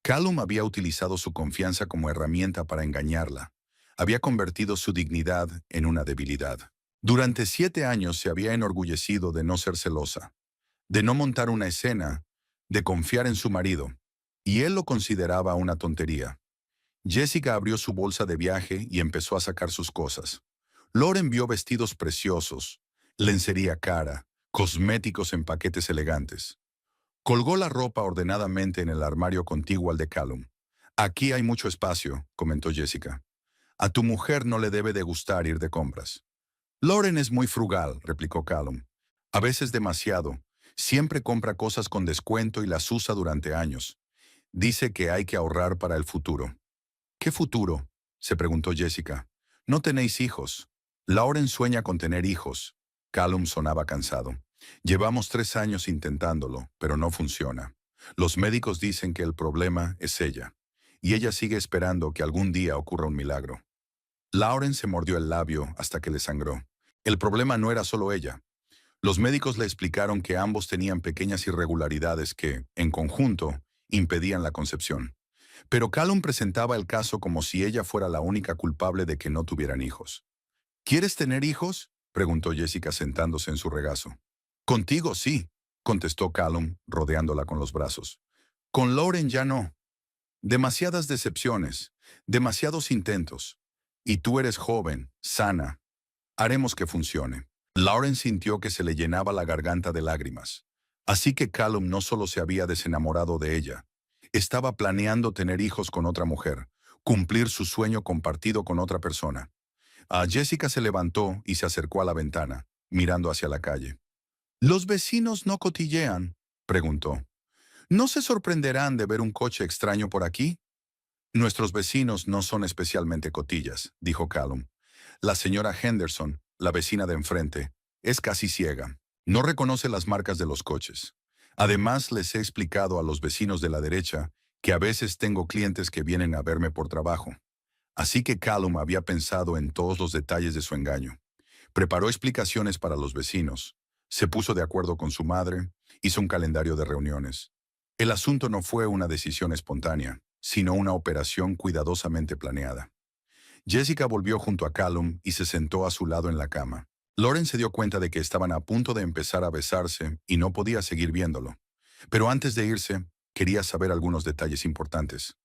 Callum había utilizado su confianza como herramienta para engañarla. Había convertido su dignidad en una debilidad. Durante 7 años se había enorgullecido de no ser celosa, de no montar una escena, de confiar en su marido, y él lo consideraba una tontería. Jessica abrió su bolsa de viaje y empezó a sacar sus cosas. Lauren vio vestidos preciosos, lencería cara, cosméticos en paquetes elegantes. Colgó la ropa ordenadamente en el armario contiguo al de Callum. «Aquí hay mucho espacio», comentó Jessica. «A tu mujer no le debe de gustar ir de compras». «Lauren es muy frugal», replicó Callum. «A veces demasiado. Siempre compra cosas con descuento y las usa durante años. Dice que hay que ahorrar para el futuro». «¿Qué futuro?», se preguntó Jessica. «No tenéis hijos». «Lauren sueña con tener hijos». Callum sonaba cansado. «Llevamos 3 años intentándolo, pero no funciona. Los médicos dicen que el problema es ella, y ella sigue esperando que algún día ocurra un milagro». Lauren se mordió el labio hasta que le sangró. El problema no era solo ella. Los médicos le explicaron que ambos tenían pequeñas irregularidades que, en conjunto, impedían la concepción. Pero Callum presentaba el caso como si ella fuera la única culpable de que no tuvieran hijos. «¿Quieres tener hijos?», preguntó Jessica sentándose en su regazo. «Contigo sí», contestó Callum, rodeándola con los brazos. «Con Lauren ya no. Demasiadas decepciones, demasiados intentos. Y tú eres joven, sana. Haremos que funcione». Lauren sintió que se le llenaba la garganta de lágrimas. Así que Callum no solo se había desenamorado de ella, Estaba planeando tener hijos con otra mujer, cumplir su sueño compartido con otra persona. Jessica se levantó y se acercó a la ventana, mirando hacia la calle. ¿Los vecinos no cotillean?, preguntó. ¿No se sorprenderán de ver un coche extraño por aquí? Nuestros vecinos no son especialmente cotillas, dijo Callum. La señora Henderson, la vecina de enfrente, es casi ciega. No reconoce las marcas de los coches. Además, les he explicado a los vecinos de la derecha que a veces tengo clientes que vienen a verme por trabajo. Así que Callum había pensado en todos los detalles de su engaño. Preparó explicaciones para los vecinos. Se puso de acuerdo con su madre. Hizo un calendario de reuniones. El asunto no fue una decisión espontánea, sino una operación cuidadosamente planeada. Jessica volvió junto a Callum y se sentó a su lado en la cama. Lauren se dio cuenta de que estaban a punto de empezar a besarse y no podía seguir viéndolo. Pero antes de irse, quería saber algunos detalles importantes.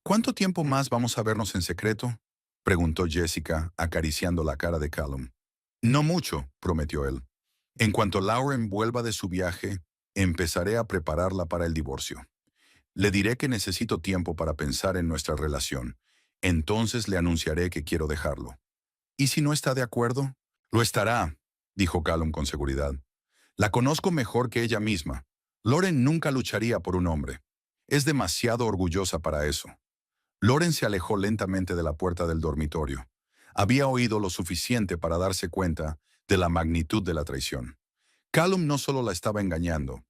¿Cuánto tiempo más vamos a vernos en secreto?, preguntó Jessica, acariciando la cara de Callum. No mucho, prometió él. En cuanto Lauren vuelva de su viaje, empezaré a prepararla para el divorcio. Le diré que necesito tiempo para pensar en nuestra relación. Entonces le anunciaré que quiero dejarlo. ¿Y si no está de acuerdo? Lo estará, dijo Callum con seguridad. La conozco mejor que ella misma. Lauren nunca lucharía por un hombre. Es demasiado orgullosa para eso. Lauren se alejó lentamente de la puerta del dormitorio. Había oído lo suficiente para darse cuenta de la magnitud de la traición. Callum no solo la estaba engañando,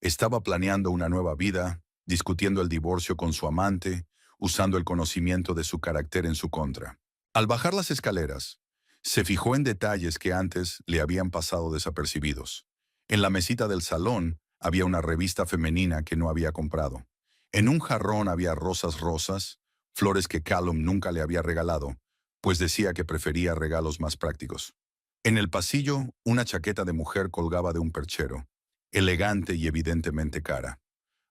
estaba planeando una nueva vida, discutiendo el divorcio con su amante, usando el conocimiento de su carácter en su contra. Al bajar las escaleras, se fijó en detalles que antes le habían pasado desapercibidos. En la mesita del salón había una revista femenina que no había comprado. En un jarrón había rosas rosas, flores que Callum nunca le había regalado, pues decía que prefería regalos más prácticos. En el pasillo, una chaqueta de mujer colgaba de un perchero, elegante y evidentemente cara.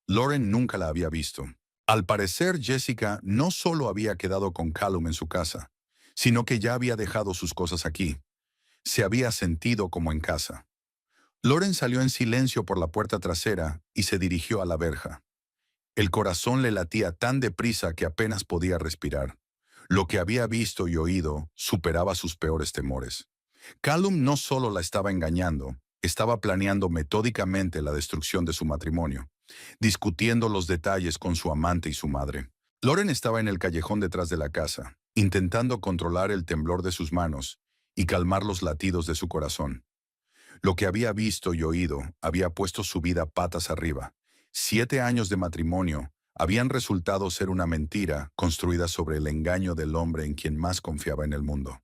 Lauren nunca la había visto. Al parecer, Jessica no solo había quedado con Callum en su casa, sino que ya había dejado sus cosas aquí. Se había sentido como en casa. Lauren salió en silencio por la puerta trasera y se dirigió a la verja. El corazón le latía tan deprisa que apenas podía respirar. Lo que había visto y oído superaba sus peores temores. Callum no solo la estaba engañando, estaba planeando metódicamente la destrucción de su matrimonio, discutiendo los detalles con su amante y su madre. Lauren estaba en el callejón detrás de la casa, intentando controlar el temblor de sus manos y calmar los latidos de su corazón. Lo que había visto y oído había puesto su vida patas arriba. 7 años de matrimonio habían resultado ser una mentira construida sobre el engaño del hombre en quien más confiaba en el mundo.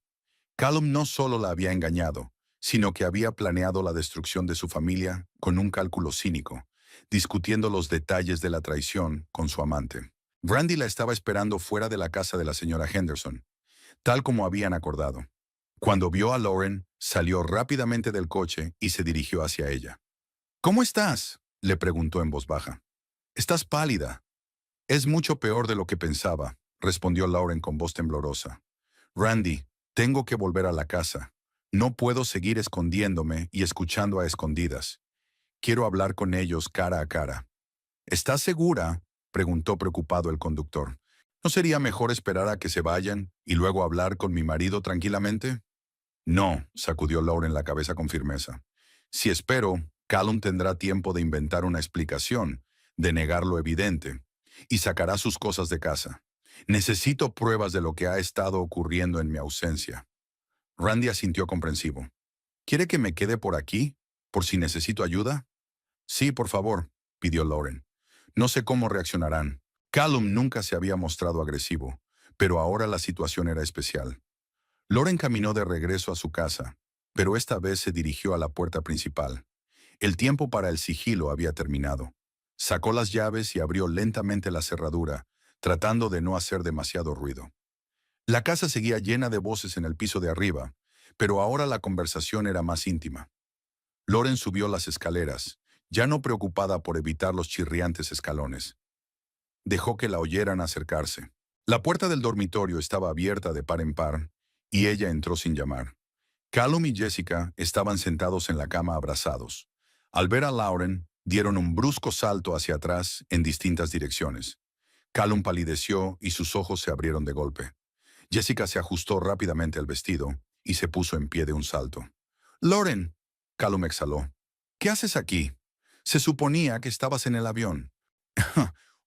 Callum no solo la había engañado, sino que había planeado la destrucción de su familia con un cálculo cínico, discutiendo los detalles de la traición con su amante. Randy la estaba esperando fuera de la casa de la señora Henderson, tal como habían acordado. Cuando vio a Lauren, salió rápidamente del coche y se dirigió hacia ella. ¿Cómo estás?, le preguntó en voz baja. Estás pálida. Es mucho peor de lo que pensaba, respondió Lauren con voz temblorosa. Randy, tengo que volver a la casa. No puedo seguir escondiéndome y escuchando a escondidas. Quiero hablar con ellos cara a cara. ¿Estás segura?, preguntó preocupado el conductor. ¿No sería mejor esperar a que se vayan y luego hablar con mi marido tranquilamente? No, sacudió Lauren la cabeza con firmeza. Si espero, Callum tendrá tiempo de inventar una explicación, de negar lo evidente, y sacará sus cosas de casa. Necesito pruebas de lo que ha estado ocurriendo en mi ausencia. Randy asintió comprensivo. ¿Quiere que me quede por aquí, por si necesito ayuda? Sí, por favor, pidió Lauren. No sé cómo reaccionarán. Callum nunca se había mostrado agresivo, pero ahora la situación era especial. Lauren caminó de regreso a su casa, pero esta vez se dirigió a la puerta principal. El tiempo para el sigilo había terminado. Sacó las llaves y abrió lentamente la cerradura, tratando de no hacer demasiado ruido. La casa seguía llena de voces en el piso de arriba, pero ahora la conversación era más íntima. Lauren subió las escaleras, ya no preocupada por evitar los chirriantes escalones. Dejó que la oyeran acercarse. La puerta del dormitorio estaba abierta de par en par, y ella entró sin llamar. Callum y Jessica estaban sentados en la cama abrazados. Al ver a Lauren, dieron un brusco salto hacia atrás en distintas direcciones. Callum palideció y sus ojos se abrieron de golpe. Jessica se ajustó rápidamente al vestido y se puso en pie de un salto. «Lauren», Callum exhaló. «¿Qué haces aquí? Se suponía que estabas en el avión».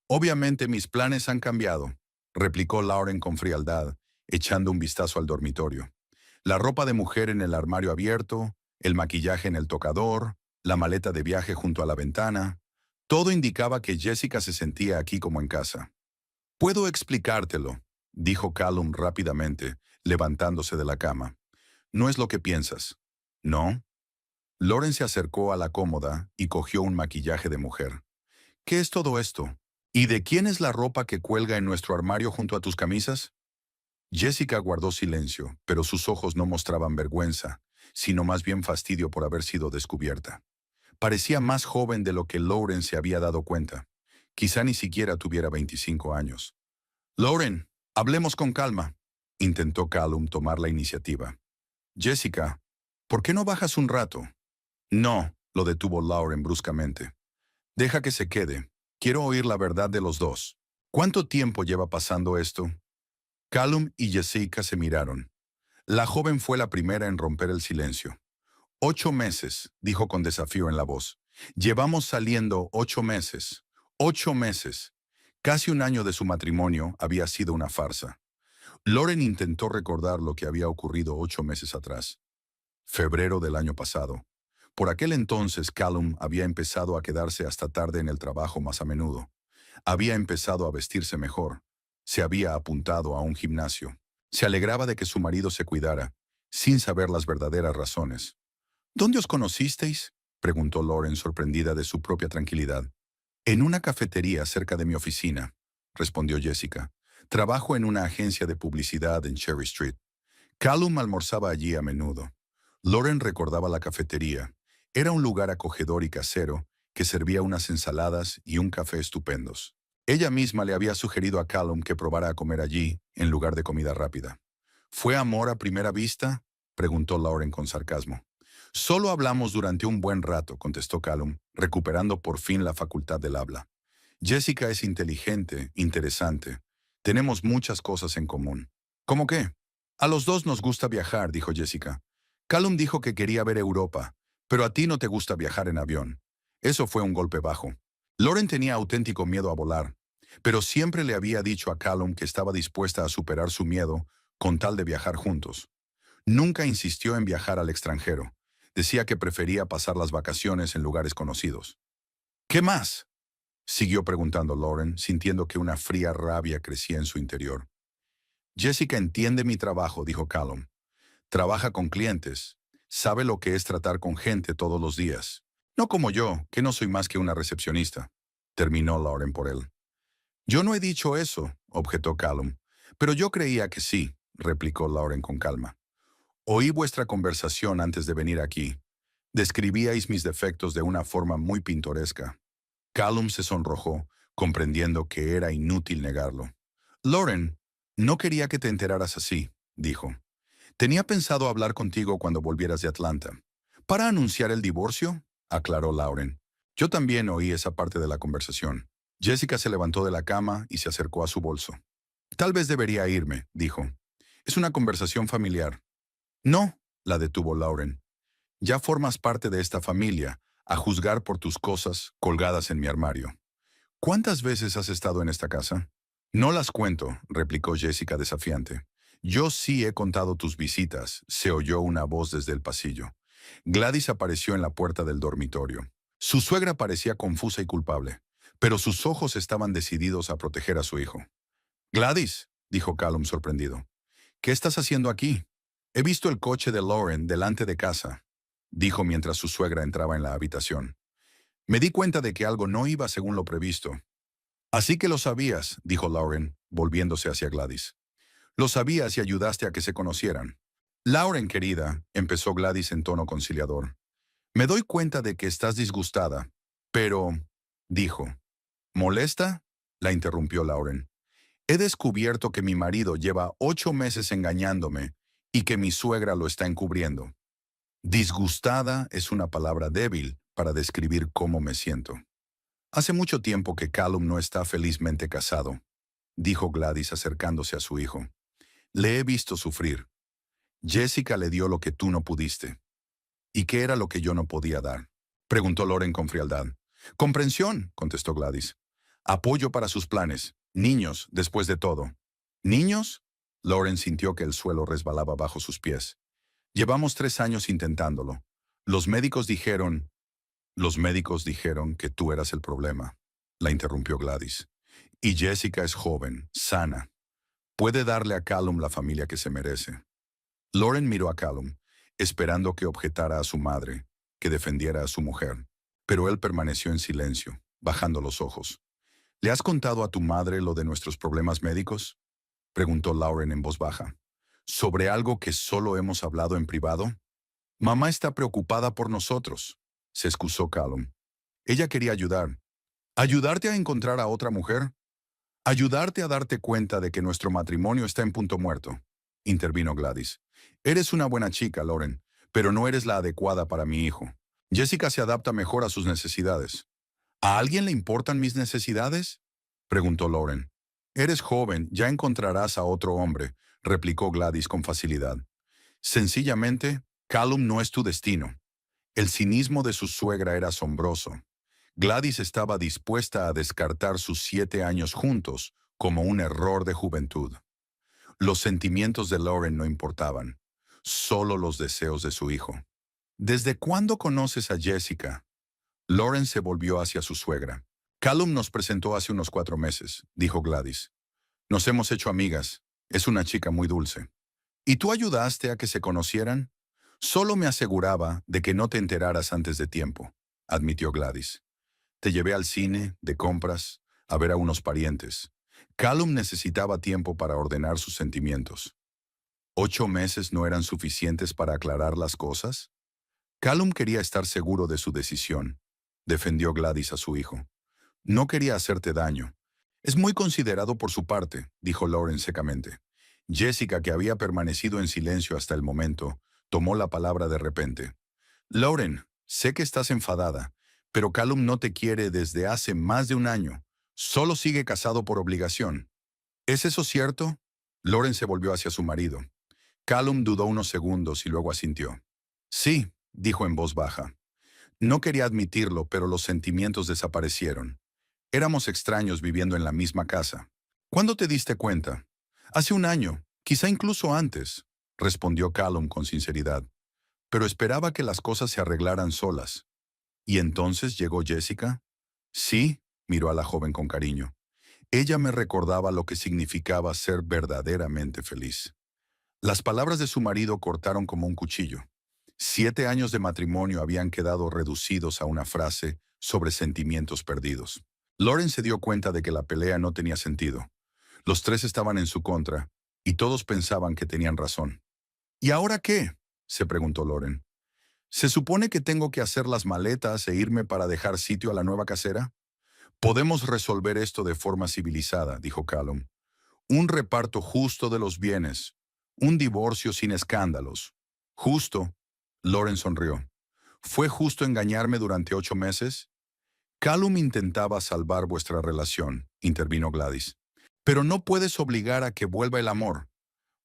«Obviamente mis planes han cambiado», replicó Lauren con frialdad, echando un vistazo al dormitorio. La ropa de mujer en el armario abierto, el maquillaje en el tocador, la maleta de viaje junto a la ventana. Todo indicaba que Jessica se sentía aquí como en casa. «Puedo explicártelo», dijo Callum rápidamente, levantándose de la cama. «No es lo que piensas». «¿No?» Lauren se acercó a la cómoda y cogió un maquillaje de mujer. «¿Qué es todo esto? ¿Y de quién es la ropa que cuelga en nuestro armario junto a tus camisas?» Jessica guardó silencio, pero sus ojos no mostraban vergüenza, sino más bien fastidio por haber sido descubierta. Parecía más joven de lo que Lauren se había dado cuenta. Quizá ni siquiera tuviera 25 años. «Lauren, hablemos con calma», intentó Callum tomar la iniciativa. «Jessica, ¿por qué no bajas un rato?» «No», lo detuvo Lauren bruscamente. «Deja que se quede. Quiero oír la verdad de los dos. ¿Cuánto tiempo lleva pasando esto?» Callum y Jessica se miraron. La joven fue la primera en romper el silencio. «8 meses», dijo con desafío en la voz. «Llevamos saliendo 8 meses. 8 meses». Casi un año de su matrimonio había sido una farsa. Lauren intentó recordar lo que había ocurrido 8 meses atrás. Febrero del año pasado. Por aquel entonces Callum había empezado a quedarse hasta tarde en el trabajo más a menudo. Había empezado a vestirse mejor. Se había apuntado a un gimnasio. Se alegraba de que su marido se cuidara, sin saber las verdaderas razones. «¿Dónde os conocisteis?», preguntó Lauren sorprendida de su propia tranquilidad. «En una cafetería cerca de mi oficina», respondió Jessica. «Trabajo en una agencia de publicidad en Cherry Street». Callum almorzaba allí a menudo. Lauren recordaba la cafetería. Era un lugar acogedor y casero que servía unas ensaladas y un café estupendos. Ella misma le había sugerido a Callum que probara a comer allí en lugar de comida rápida. «¿Fue amor a primera vista?», preguntó Lauren con sarcasmo. «Solo hablamos durante un buen rato», contestó Callum, recuperando por fin la facultad del habla. «Jessica es inteligente, interesante. Tenemos muchas cosas en común». «¿Cómo qué?» «A los dos nos gusta viajar», dijo Jessica. «Callum dijo que quería ver Europa, pero a ti no te gusta viajar en avión». Eso fue un golpe bajo. Lauren tenía auténtico miedo a volar, pero siempre le había dicho a Callum que estaba dispuesta a superar su miedo con tal de viajar juntos. Nunca insistió en viajar al extranjero. Decía que prefería pasar las vacaciones en lugares conocidos. «¿Qué más?», siguió preguntando Lauren, sintiendo que una fría rabia crecía en su interior. «Jessica entiende mi trabajo», dijo Callum. «Trabaja con clientes. Sabe lo que es tratar con gente todos los días. No como yo, que no soy más que una recepcionista», terminó Lauren por él. «Yo no he dicho eso», objetó Callum. «Pero yo creía que sí», replicó Lauren con calma. «Oí vuestra conversación antes de venir aquí. Describíais mis defectos de una forma muy pintoresca». Callum se sonrojó, comprendiendo que era inútil negarlo. «Lauren, no quería que te enteraras así», dijo. «Tenía pensado hablar contigo cuando volvieras de Atlanta». «¿Para anunciar el divorcio?», aclaró Lauren. «Yo también oí esa parte de la conversación». Jessica se levantó de la cama y se acercó a su bolso. «Tal vez debería irme», dijo. «Es una conversación familiar». «No», la detuvo Lauren. «Ya formas parte de esta familia, a juzgar por tus cosas colgadas en mi armario». «¿Cuántas veces has estado en esta casa?». «No las cuento», replicó Jessica desafiante. «Yo sí he contado tus visitas», se oyó una voz desde el pasillo. Gladys apareció en la puerta del dormitorio. Su suegra parecía confusa y culpable, pero sus ojos estaban decididos a proteger a su hijo. «Gladys», dijo Callum sorprendido. «¿Qué estás haciendo aquí?». «He visto el coche de Lauren delante de casa», dijo mientras su suegra entraba en la habitación. «Me di cuenta de que algo no iba según lo previsto». «Así que lo sabías», dijo Lauren, volviéndose hacia Gladys. «Lo sabías y ayudaste a que se conocieran». «Lauren, querida», empezó Gladys en tono conciliador. «Me doy cuenta de que estás disgustada, pero…», dijo. «¿Molesta?», la interrumpió Lauren. «He descubierto que mi marido lleva 8 meses engañándome y que mi suegra lo está encubriendo». Disgustada es una palabra débil para describir cómo me siento. Hace mucho tiempo que Callum no está felizmente casado, dijo Gladys acercándose a su hijo. Le he visto sufrir. Jessica le dio lo que tú no pudiste. ¿Y qué era lo que yo no podía dar? Preguntó Lauren con frialdad. Comprensión, contestó Gladys. Apoyo para sus planes. Niños, después de todo. ¿Niños? Lauren sintió que el suelo resbalaba bajo sus pies. Llevamos 3 años intentándolo. Los médicos dijeron... Los médicos dijeron que tú eras el problema, la interrumpió Gladys. Y Jessica es joven, sana. Puede darle a Callum la familia que se merece. Lauren miró a Callum, esperando que objetara a su madre, que defendiera a su mujer. Pero él permaneció en silencio, bajando los ojos. ¿Le has contado a tu madre lo de nuestros problemas médicos? Preguntó Lauren en voz baja. ¿Sobre algo que solo hemos hablado en privado? Mamá está preocupada por nosotros, se excusó Callum. Ella quería ayudar. ¿Ayudarte a encontrar a otra mujer? Ayudarte a darte cuenta de que nuestro matrimonio está en punto muerto, intervino Gladys. Eres una buena chica, Lauren, pero no eres la adecuada para mi hijo. Jessica se adapta mejor a sus necesidades. ¿A alguien le importan mis necesidades? Preguntó Lauren. Eres joven, ya encontrarás a otro hombre, replicó Gladys con facilidad. Sencillamente, Callum no es tu destino. El cinismo de su suegra era asombroso. Gladys estaba dispuesta a descartar sus 7 años juntos como un error de juventud. Los sentimientos de Lauren no importaban, solo los deseos de su hijo. ¿Desde cuándo conoces a Jessica? Lauren se volvió hacia su suegra. Callum nos presentó hace unos 4 meses, dijo Gladys. Nos hemos hecho amigas. Es una chica muy dulce. ¿Y tú ayudaste a que se conocieran? Solo me aseguraba de que no te enteraras antes de tiempo, admitió Gladys. Te llevé al cine, de compras, a ver a unos parientes. Callum necesitaba tiempo para ordenar sus sentimientos. ¿8 meses no eran suficientes para aclarar las cosas? Callum quería estar seguro de su decisión, defendió Gladys a su hijo. No quería hacerte daño. Es muy considerado por su parte, dijo Lauren secamente. Jessica, que había permanecido en silencio hasta el momento, tomó la palabra de repente. Lauren, sé que estás enfadada, pero Callum no te quiere desde hace más de un año. Solo sigue casado por obligación. ¿Es eso cierto? Lauren se volvió hacia su marido. Callum dudó unos segundos y luego asintió. Sí, dijo en voz baja. No quería admitirlo, pero los sentimientos desaparecieron. Éramos extraños viviendo en la misma casa. ¿Cuándo te diste cuenta? Hace un año, quizá incluso antes, respondió Callum con sinceridad. Pero esperaba que las cosas se arreglaran solas. ¿Y entonces llegó Jessica? Sí, miró a la joven con cariño. Ella me recordaba lo que significaba ser verdaderamente feliz. Las palabras de su marido cortaron como un cuchillo. 7 años de matrimonio habían quedado reducidos a una frase sobre sentimientos perdidos. Lauren se dio cuenta de que la pelea no tenía sentido. Los tres estaban en su contra, y todos pensaban que tenían razón. ¿Y ahora qué?, se preguntó Lauren. ¿Se supone que tengo que hacer las maletas e irme para dejar sitio a la nueva casera? Podemos resolver esto de forma civilizada, dijo Callum. Un reparto justo de los bienes. Un divorcio sin escándalos. Justo. Lauren sonrió. ¿Fue justo engañarme durante 8 meses? Callum intentaba salvar vuestra relación, intervino Gladys. Pero no puedes obligar a que vuelva el amor.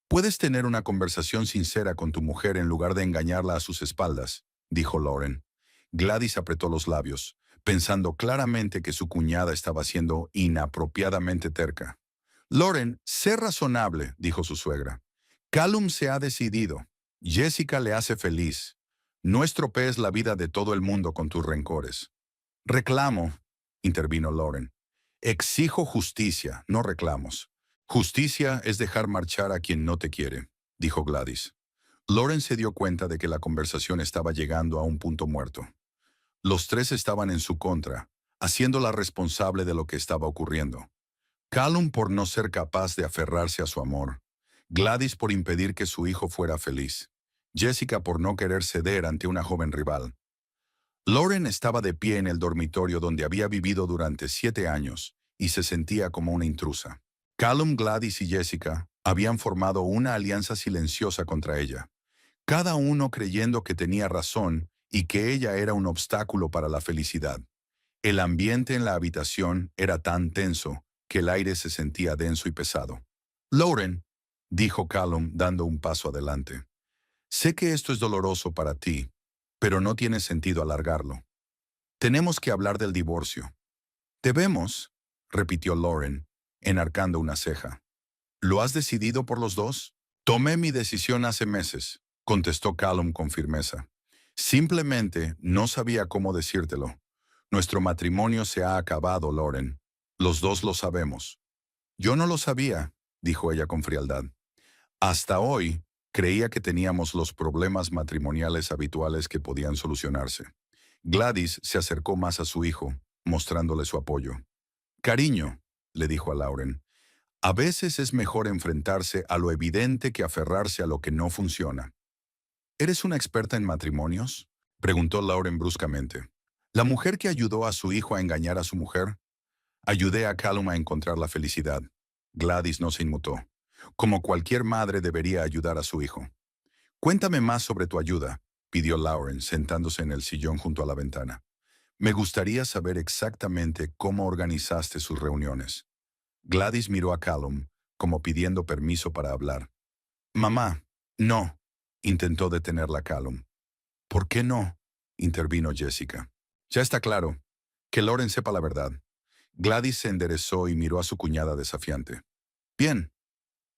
Puedes tener una conversación sincera con tu mujer en lugar de engañarla a sus espaldas, dijo Lauren. Gladys apretó los labios, pensando claramente que su cuñada estaba siendo inapropiadamente terca. Lauren, sé razonable, dijo su suegra. Callum se ha decidido. Jessica le hace feliz. No estropees la vida de todo el mundo con tus rencores. Reclamo, intervino Lauren. Exijo justicia, no reclamos. Justicia es dejar marchar a quien no te quiere, dijo Gladys. Lauren se dio cuenta de que la conversación estaba llegando a un punto muerto. Los tres estaban en su contra, haciéndola responsable de lo que estaba ocurriendo. Callum por no ser capaz de aferrarse a su amor. Gladys por impedir que su hijo fuera feliz. Jessica por no querer ceder ante una joven rival. Lauren estaba de pie en el dormitorio donde había vivido durante 7 años y se sentía como una intrusa. Callum, Gladys y Jessica habían formado una alianza silenciosa contra ella, cada uno creyendo que tenía razón y que ella era un obstáculo para la felicidad. El ambiente en la habitación era tan tenso que el aire se sentía denso y pesado. «Lauren», dijo Callum dando un paso adelante, «sé que esto es doloroso para ti, pero no tiene sentido alargarlo. Tenemos que hablar del divorcio». «¿Debemos?», repitió Lauren, enarcando una ceja. «¿Lo has decidido por los dos?» «Tomé mi decisión hace meses», contestó Callum con firmeza. «Simplemente no sabía cómo decírtelo. Nuestro matrimonio se ha acabado, Lauren. Los dos lo sabemos». «Yo no lo sabía», dijo ella con frialdad. «Hasta hoy creía que teníamos los problemas matrimoniales habituales que podían solucionarse». Gladys se acercó más a su hijo, mostrándole su apoyo. «Cariño», le dijo a Lauren, «a veces es mejor enfrentarse a lo evidente que aferrarse a lo que no funciona». «¿Eres una experta en matrimonios?», preguntó Lauren bruscamente. «¿La mujer que ayudó a su hijo a engañar a su mujer?» «Ayudé a Callum a encontrar la felicidad». Gladys no se inmutó. «Como cualquier madre debería ayudar a su hijo». «Cuéntame más sobre tu ayuda», pidió Lauren, sentándose en el sillón junto a la ventana. «Me gustaría saber exactamente cómo organizaste sus reuniones». Gladys miró a Callum, como pidiendo permiso para hablar. «Mamá, no», intentó detenerla Callum. «¿Por qué no?», intervino Jessica. «Ya está claro. Que Lauren sepa la verdad». Gladys se enderezó y miró a su cuñada desafiante. «Bien.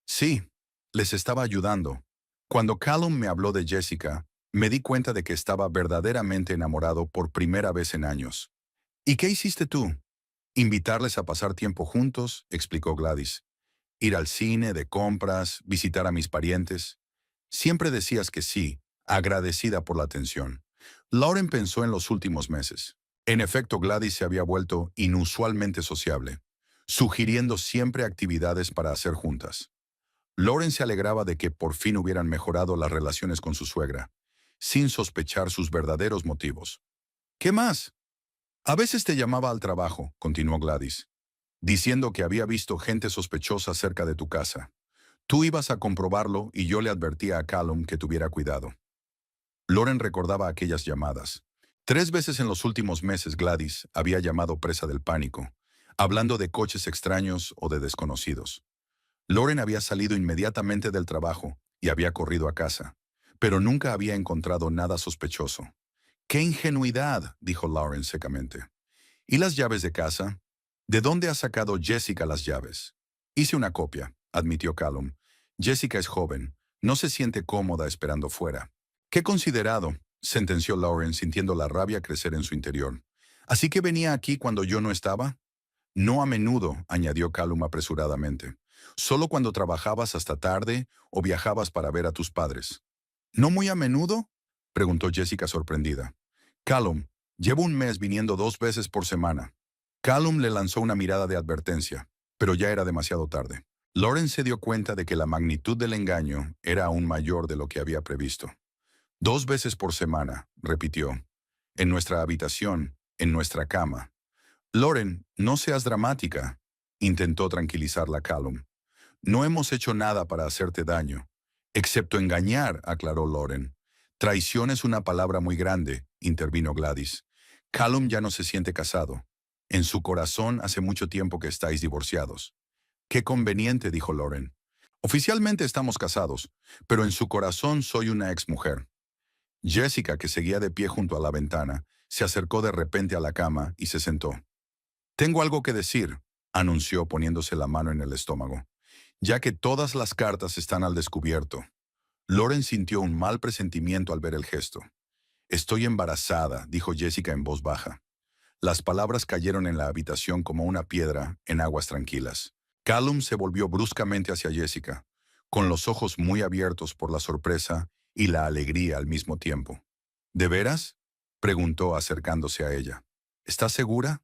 Sí, les estaba ayudando. Cuando Callum me habló de Jessica, me di cuenta de que estaba verdaderamente enamorado por primera vez en años». «¿Y qué hiciste tú?» «Invitarles a pasar tiempo juntos», explicó Gladys. «Ir al cine, de compras, visitar a mis parientes». «Siempre decías que sí, agradecida por la atención». Lauren pensó en los últimos meses. En efecto, Gladys se había vuelto inusualmente sociable, sugiriendo siempre actividades para hacer juntas. Lauren se alegraba de que por fin hubieran mejorado las relaciones con su suegra, sin sospechar sus verdaderos motivos. «¿Qué más?» «A veces te llamaba al trabajo», continuó Gladys, «diciendo que había visto gente sospechosa cerca de tu casa. Tú ibas a comprobarlo y yo le advertía a Callum que tuviera cuidado». Lauren recordaba aquellas llamadas. 3 veces en los últimos meses Gladys había llamado presa del pánico, hablando de coches extraños o de desconocidos. Lauren había salido inmediatamente del trabajo y había corrido a casa, pero nunca había encontrado nada sospechoso. «¡Qué ingenuidad!», dijo Lauren secamente. «¿Y las llaves de casa? ¿De dónde ha sacado Jessica las llaves?» «Hice una copia», admitió Callum. «Jessica es joven, no se siente cómoda esperando fuera». «Qué considerado», sentenció Lauren sintiendo la rabia crecer en su interior. «¿Así que venía aquí cuando yo no estaba?» «No a menudo», añadió Callum apresuradamente. «Solo cuando trabajabas hasta tarde o viajabas para ver a tus padres». «¿No muy a menudo?», preguntó Jessica sorprendida. «Callum, llevo un mes viniendo 2 veces por semana». Callum le lanzó una mirada de advertencia, pero ya era demasiado tarde. Lauren se dio cuenta de que la magnitud del engaño era aún mayor de lo que había previsto. 2 veces por semana, repitió. «En nuestra habitación, en nuestra cama». «Lauren, no seas dramática», intentó tranquilizarla Callum. «No hemos hecho nada para hacerte daño». «Excepto engañar», aclaró Lauren. «Traición es una palabra muy grande», intervino Gladys. «Callum ya no se siente casado. En su corazón hace mucho tiempo que estáis divorciados». «Qué conveniente», dijo Lauren. «Oficialmente estamos casados, pero en su corazón soy una exmujer». Jessica, que seguía de pie junto a la ventana, se acercó de repente a la cama y se sentó. «Tengo algo que decir», anunció poniéndose la mano en el estómago, «ya que todas las cartas están al descubierto». Lauren sintió un mal presentimiento al ver el gesto. «Estoy embarazada», dijo Jessica en voz baja. Las palabras cayeron en la habitación como una piedra en aguas tranquilas. Callum se volvió bruscamente hacia Jessica, con los ojos muy abiertos por la sorpresa y la alegría al mismo tiempo. «¿De veras?», preguntó acercándose a ella. «¿Estás segura?»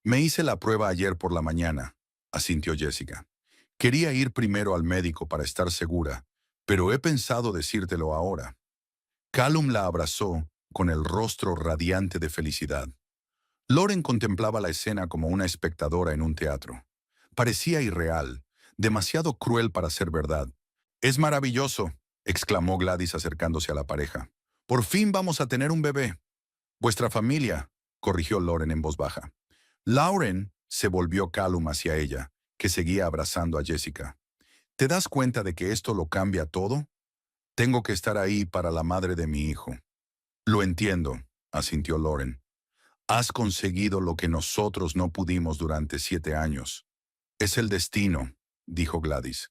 «Me hice la prueba ayer por la mañana», asintió Jessica. «Quería ir primero al médico para estar segura, pero he pensado decírtelo ahora». Callum la abrazó con el rostro radiante de felicidad. Lauren contemplaba la escena como una espectadora en un teatro. Parecía irreal, demasiado cruel para ser verdad. «Es maravilloso», exclamó Gladys acercándose a la pareja. «Por fin vamos a tener un bebé». «Vuestra familia», corrigió Lauren en voz baja. «Lauren», Se volvió Callum hacia ella, que seguía abrazando a Jessica. ¿Te das cuenta de que esto lo cambia todo? Tengo que estar ahí para la madre de mi hijo. Lo entiendo, asintió Lauren. Has conseguido lo que nosotros no pudimos durante 7 años. Es el destino, dijo Gladys.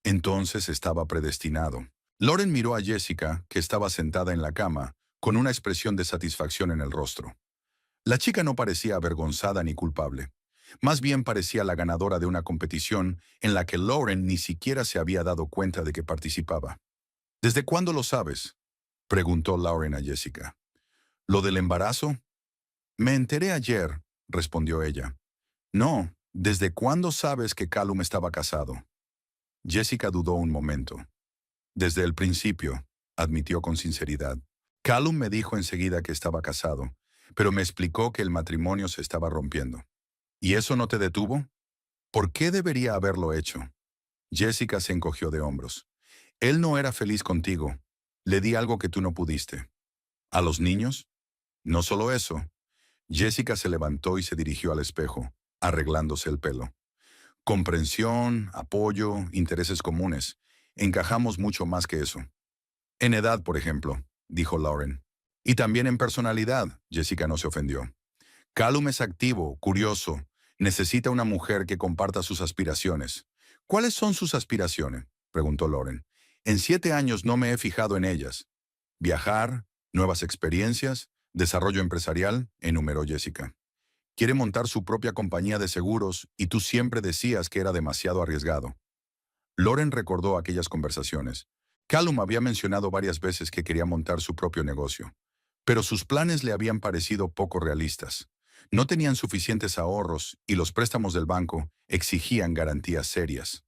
Entonces estaba predestinado. Lauren miró a Jessica, que estaba sentada en la cama, con una expresión de satisfacción en el rostro. La chica no parecía avergonzada ni culpable. Más bien parecía la ganadora de una competición en la que Lauren ni siquiera se había dado cuenta de que participaba. ¿Desde cuándo lo sabes?, preguntó Lauren a Jessica. ¿Lo del embarazo? Me enteré ayer, respondió ella. No, ¿desde cuándo sabes que Callum estaba casado? Jessica dudó un momento. Desde el principio, admitió con sinceridad. Callum me dijo enseguida que estaba casado, pero me explicó que el matrimonio se estaba rompiendo. ¿Y eso no te detuvo? ¿Por qué debería haberlo hecho? Jessica se encogió de hombros. Él no era feliz contigo. Le di algo que tú no pudiste. ¿A los niños? No solo eso. Jessica se levantó y se dirigió al espejo, arreglándose el pelo. Comprensión, apoyo, intereses comunes. Encajamos mucho más que eso. En edad, por ejemplo, dijo Lauren. Y también en personalidad, Jessica no se ofendió. Callum es activo, curioso. Necesita una mujer que comparta sus aspiraciones. ¿Cuáles son sus aspiraciones?, preguntó Lauren. En 7 años no me he fijado en ellas. Viajar, nuevas experiencias, desarrollo empresarial, enumeró Jessica. Quiere montar su propia compañía de seguros y tú siempre decías que era demasiado arriesgado. Lauren recordó aquellas conversaciones. Callum había mencionado varias veces que quería montar su propio negocio, pero sus planes le habían parecido poco realistas. No tenían suficientes ahorros y los préstamos del banco exigían garantías serias.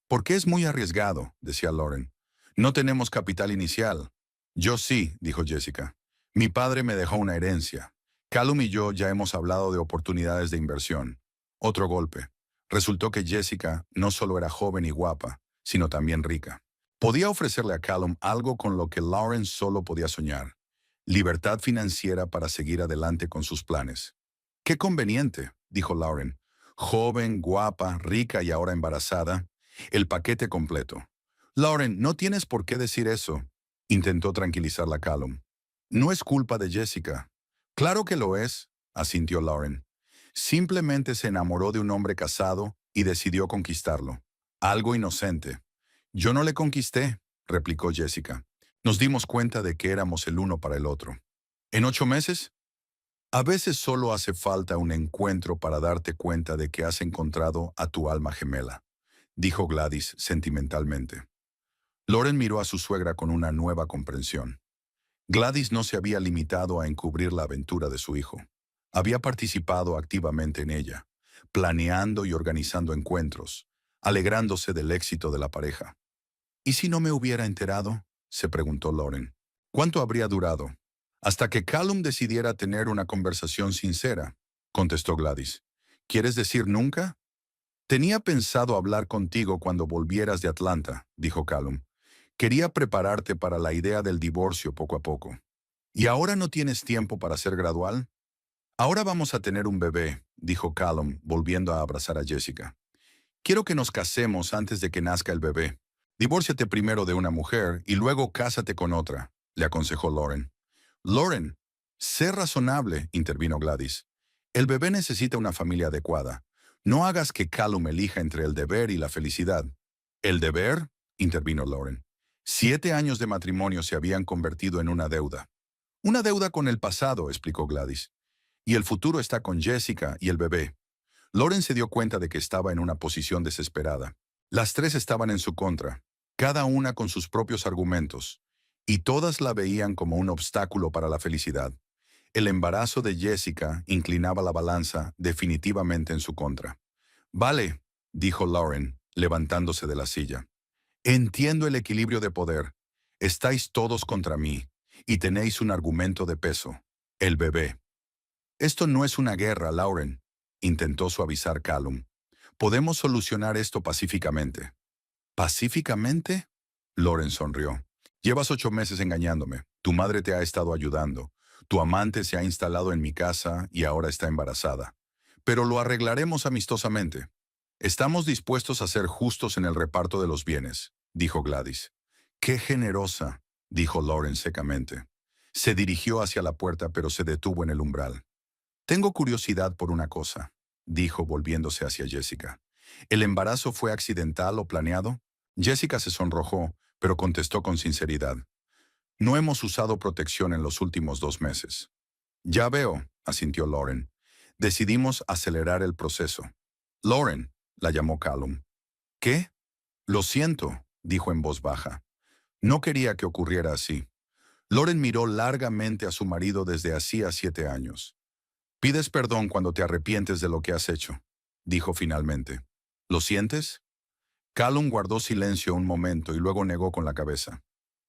¿Por qué es muy arriesgado?, decía Lauren. No tenemos capital inicial. Yo sí, dijo Jessica. Mi padre me dejó una herencia. Callum y yo ya hemos hablado de oportunidades de inversión. Otro golpe. Resultó que Jessica no solo era joven y guapa, sino también rica. Podía ofrecerle a Callum algo con lo que Lauren solo podía soñar. Libertad financiera para seguir adelante con sus planes. «Qué conveniente», dijo Lauren. Joven, guapa, rica y ahora embarazada. El paquete completo. «Lauren, no tienes por qué decir eso», intentó tranquilizarla Callum. «No es culpa de Jessica». «Claro que lo es», asintió Lauren. «Simplemente se enamoró de un hombre casado y decidió conquistarlo. Algo inocente». «Yo no le conquisté», replicó Jessica. «Nos dimos cuenta de que éramos el uno para el otro». «¿En 8 meses?» A veces solo hace falta un encuentro para darte cuenta de que has encontrado a tu alma gemela, dijo Gladys sentimentalmente. Lauren miró a su suegra con una nueva comprensión. Gladys no se había limitado a encubrir la aventura de su hijo. Había participado activamente en ella, planeando y organizando encuentros, alegrándose del éxito de la pareja. ¿Y si no me hubiera enterado?, se preguntó Lauren. ¿Cuánto habría durado? Hasta que Callum decidiera tener una conversación sincera, contestó Gladys. ¿Quieres decir nunca? Tenía pensado hablar contigo cuando volvieras de Atlanta, dijo Callum. Quería prepararte para la idea del divorcio poco a poco. ¿Y ahora no tienes tiempo para ser gradual? Ahora vamos a tener un bebé, dijo Callum, volviendo a abrazar a Jessica. Quiero que nos casemos antes de que nazca el bebé. Divórciate primero de una mujer y luego cásate con otra, le aconsejó Lauren. Lauren, sé razonable, intervino Gladys. El bebé necesita una familia adecuada. No hagas que Callum elija entre el deber y la felicidad. ¿El deber?, intervino Lauren. 7 años de matrimonio se habían convertido en una deuda. Una deuda con el pasado, explicó Gladys. Y el futuro está con Jessica y el bebé. Lauren se dio cuenta de que estaba en una posición desesperada. Las tres estaban en su contra, cada una con sus propios argumentos, y todas la veían como un obstáculo para la felicidad. El embarazo de Jessica inclinaba la balanza definitivamente en su contra. «Vale», dijo Lauren, levantándose de la silla. «Entiendo el equilibrio de poder. Estáis todos contra mí, y tenéis un argumento de peso: el bebé». «Esto no es una guerra, Lauren», intentó suavizar Callum. «Podemos solucionar esto pacíficamente». «¿Pacíficamente?», Lauren sonrió. «Llevas 8 meses engañándome. Tu madre te ha estado ayudando. Tu amante se ha instalado en mi casa y ahora está embarazada. pero lo arreglaremos amistosamente. Estamos dispuestos a ser justos en el reparto de los bienes, dijo Gladys. ¡Qué generosa!, dijo Lauren secamente. Se dirigió hacia la puerta, pero se detuvo en el umbral. Tengo curiosidad por una cosa, dijo volviéndose hacia Jessica. ¿El embarazo fue accidental o planeado? Jessica se sonrojó, pero contestó con sinceridad. No hemos usado protección en los últimos 2 meses. Ya veo, asintió Lauren. Decidimos acelerar el proceso. Lauren, la llamó Callum. ¿Qué? Lo siento, dijo en voz baja. No quería que ocurriera así. Lauren miró largamente a su marido desde hacía 7 años. Pides perdón cuando te arrepientes de lo que has hecho, dijo finalmente. ¿Lo sientes? Callum guardó silencio un momento y luego negó con la cabeza.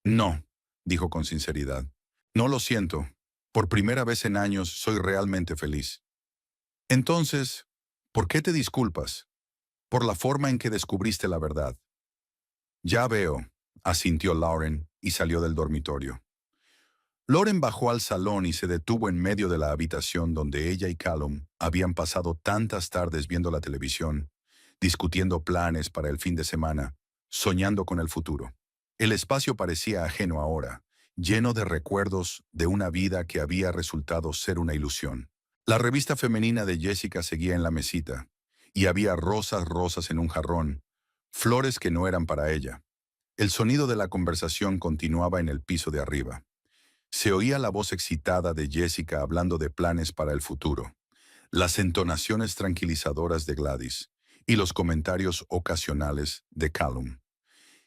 No, dijo con sinceridad. No lo siento. Por primera vez en años soy realmente feliz. Entonces, ¿por qué te disculpas? Por la forma en que descubriste la verdad. Ya veo, asintió Lauren y salió del dormitorio. Lauren bajó al salón y se detuvo en medio de la habitación donde ella y Callum habían pasado tantas tardes viendo la televisión, discutiendo planes para el fin de semana, soñando con el futuro. El espacio parecía ajeno ahora, lleno de recuerdos de una vida que había resultado ser una ilusión. La revista femenina de Jessica seguía en la mesita, y había rosas en un jarrón, flores que no eran para ella. El sonido de la conversación continuaba en el piso de arriba. Se oía la voz excitada de Jessica hablando de planes para el futuro, las entonaciones tranquilizadoras de Gladys y los comentarios ocasionales de Callum.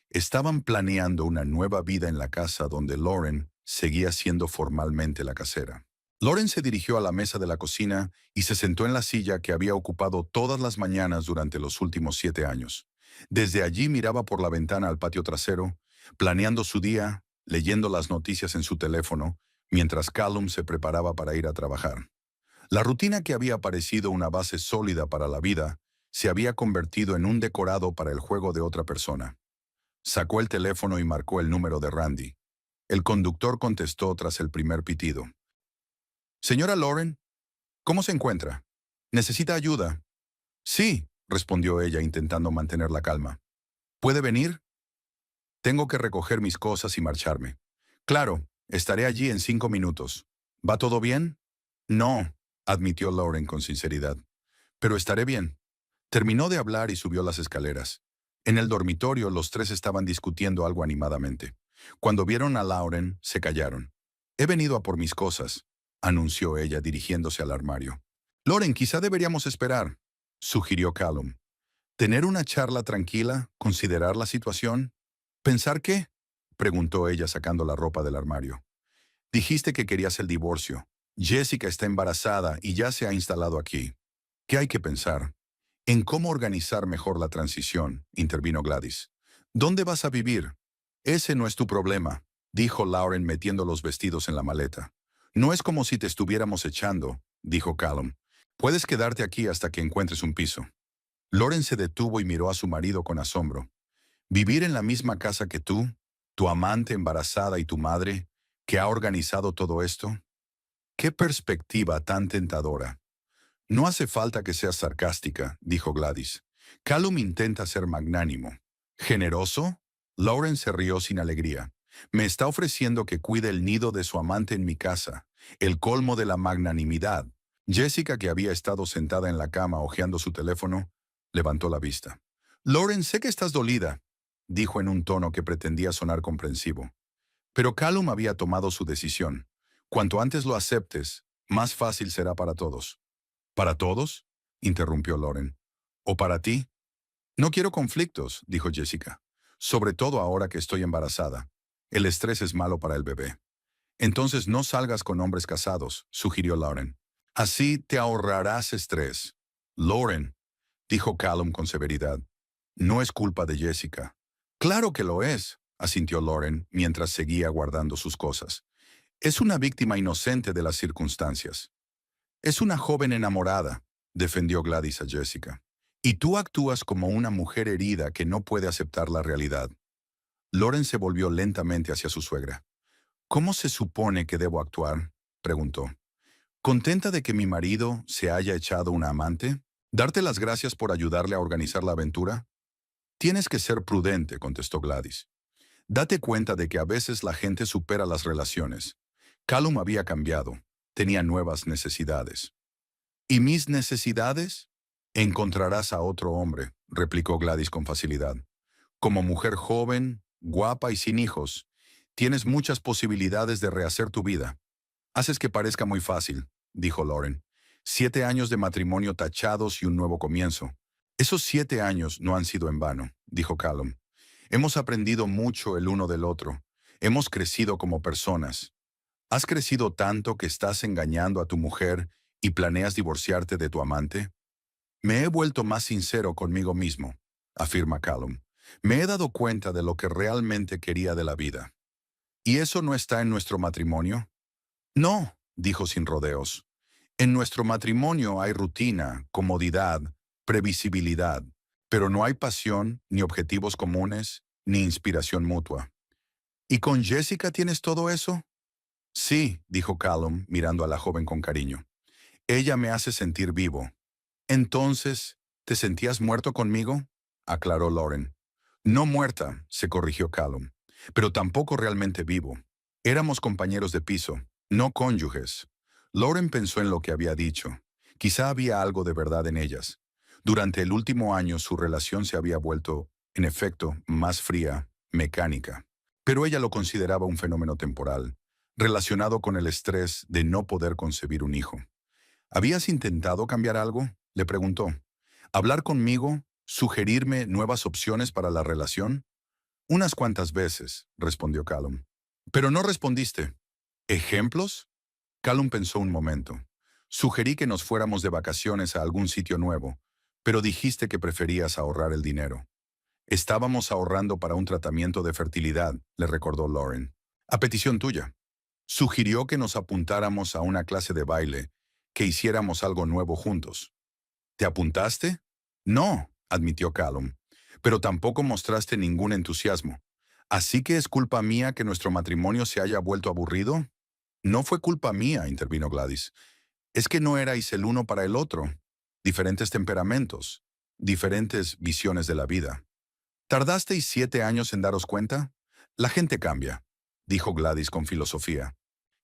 Estaban planeando una nueva vida en la casa donde Lauren seguía siendo formalmente la casera. Lauren se dirigió a la mesa de la cocina y se sentó en la silla que había ocupado todas las mañanas durante los últimos 7 años. Desde allí miraba por la ventana al patio trasero, planeando su día, leyendo las noticias en su teléfono, mientras Callum se preparaba para ir a trabajar. La rutina que había parecido una base sólida para la vida se había convertido en un decorado para el juego de otra persona. Sacó el teléfono y marcó el número de Randy. El conductor contestó tras el primer pitido. «Señora Lauren, ¿cómo se encuentra? ¿Necesita ayuda?» «Sí», respondió ella intentando mantener la calma. «¿Puede venir?» «Tengo que recoger mis cosas y marcharme». «Claro, estaré allí en 5 minutos. ¿Va todo bien?» «No», admitió Lauren con sinceridad. «Pero estaré bien». Terminó de hablar y subió las escaleras. En el dormitorio los tres estaban discutiendo algo animadamente. Cuando vieron a Lauren, se callaron. «He venido a por mis cosas», anunció ella dirigiéndose al armario. «Lauren, quizá deberíamos esperar», sugirió Callum. «Tener una charla tranquila, considerar la situación». «¿Pensar qué?», preguntó ella sacando la ropa del armario. «Dijiste que querías el divorcio. Jessica está embarazada y ya se ha instalado aquí. ¿Qué hay que pensar?» «En cómo organizar mejor la transición», intervino Gladys. «¿Dónde vas a vivir?» «Ese no es tu problema», dijo Lauren metiendo los vestidos en la maleta. «No es como si te estuviéramos echando», dijo Callum. «Puedes quedarte aquí hasta que encuentres un piso». Lauren se detuvo y miró a su marido con asombro. «¿Vivir en la misma casa que tú, tu amante embarazada y tu madre, que ha organizado todo esto? ¡Qué perspectiva tan tentadora!» «No hace falta que seas sarcástica», dijo Gladys. «Callum intenta ser magnánimo». «¿Generoso?» Lauren se rió sin alegría. «Me está ofreciendo que cuide el nido de su amante en mi casa, el colmo de la magnanimidad». Jessica, que había estado sentada en la cama hojeando su teléfono, levantó la vista. «Lauren, sé que estás dolida», dijo en un tono que pretendía sonar comprensivo. Pero Callum había tomado su decisión. Cuanto antes lo aceptes, más fácil será para todos. «¿Para todos?», interrumpió Lauren. «¿O para ti?» «No quiero conflictos», dijo Jessica. «Sobre todo ahora que estoy embarazada. El estrés es malo para el bebé». «Entonces no salgas con hombres casados», sugirió Lauren. «Así te ahorrarás estrés». «Lauren», dijo Callum con severidad. «No es culpa de Jessica». «Claro que lo es», asintió Lauren mientras seguía guardando sus cosas. «Es una víctima inocente de las circunstancias». «Es una joven enamorada», defendió Gladys a Jessica. «Y tú actúas como una mujer herida que no puede aceptar la realidad». Lauren se volvió lentamente hacia su suegra. «¿Cómo se supone que debo actuar?», preguntó. ¿Contenta de que mi marido se haya echado una amante? ¿Darte las gracias por ayudarle a organizar la aventura? Tienes que ser prudente, contestó Gladys. Date cuenta de que a veces la gente supera las relaciones. Callum había cambiado. Tenía nuevas necesidades. ¿Y mis necesidades? Encontrarás a otro hombre, replicó Gladys con facilidad. Como mujer joven, guapa y sin hijos, tienes muchas posibilidades de rehacer tu vida. Haces que parezca muy fácil, dijo Lauren. 7 años de matrimonio tachados y un nuevo comienzo. Esos 7 años no han sido en vano, dijo Callum. Hemos aprendido mucho el uno del otro. Hemos crecido como personas. ¿Has crecido tanto que estás engañando a tu mujer y planeas divorciarte de tu amante? Me he vuelto más sincero conmigo mismo, afirma Callum. Me he dado cuenta de lo que realmente quería de la vida. ¿Y eso no está en nuestro matrimonio? No, dijo sin rodeos. En nuestro matrimonio hay rutina, comodidad, previsibilidad, pero no hay pasión, ni objetivos comunes, ni inspiración mutua. ¿Y con Jessica tienes todo eso? Sí, dijo Callum, mirando a la joven con cariño. Ella me hace sentir vivo. Entonces, ¿te sentías muerto conmigo? Aclaró Lauren. No muerta, se corrigió Callum, pero tampoco realmente vivo. Éramos compañeros de piso, no cónyuges. Lauren pensó en lo que había dicho. Quizá había algo de verdad en ellas. Durante el último año su relación se había vuelto, en efecto, más fría, mecánica. Pero ella lo consideraba un fenómeno temporal, relacionado con el estrés de no poder concebir un hijo. ¿Habías intentado cambiar algo?, le preguntó. ¿Hablar conmigo? ¿Sugerirme nuevas opciones para la relación? Unas cuantas veces, respondió Callum. Pero no respondiste. ¿Ejemplos? Callum pensó un momento. Sugerí que nos fuéramos de vacaciones a algún sitio nuevo, pero dijiste que preferías ahorrar el dinero. Estábamos ahorrando para un tratamiento de fertilidad, le recordó Lauren. A petición tuya. Sugirió que nos apuntáramos a una clase de baile, que hiciéramos algo nuevo juntos. ¿Te apuntaste? No, admitió Callum, pero tampoco mostraste ningún entusiasmo. ¿Así que es culpa mía que nuestro matrimonio se haya vuelto aburrido? No fue culpa mía, intervino Gladys. Es que no erais el uno para el otro. Diferentes temperamentos, diferentes visiones de la vida. ¿Tardasteis 7 años en daros cuenta? La gente cambia, dijo Gladys con filosofía.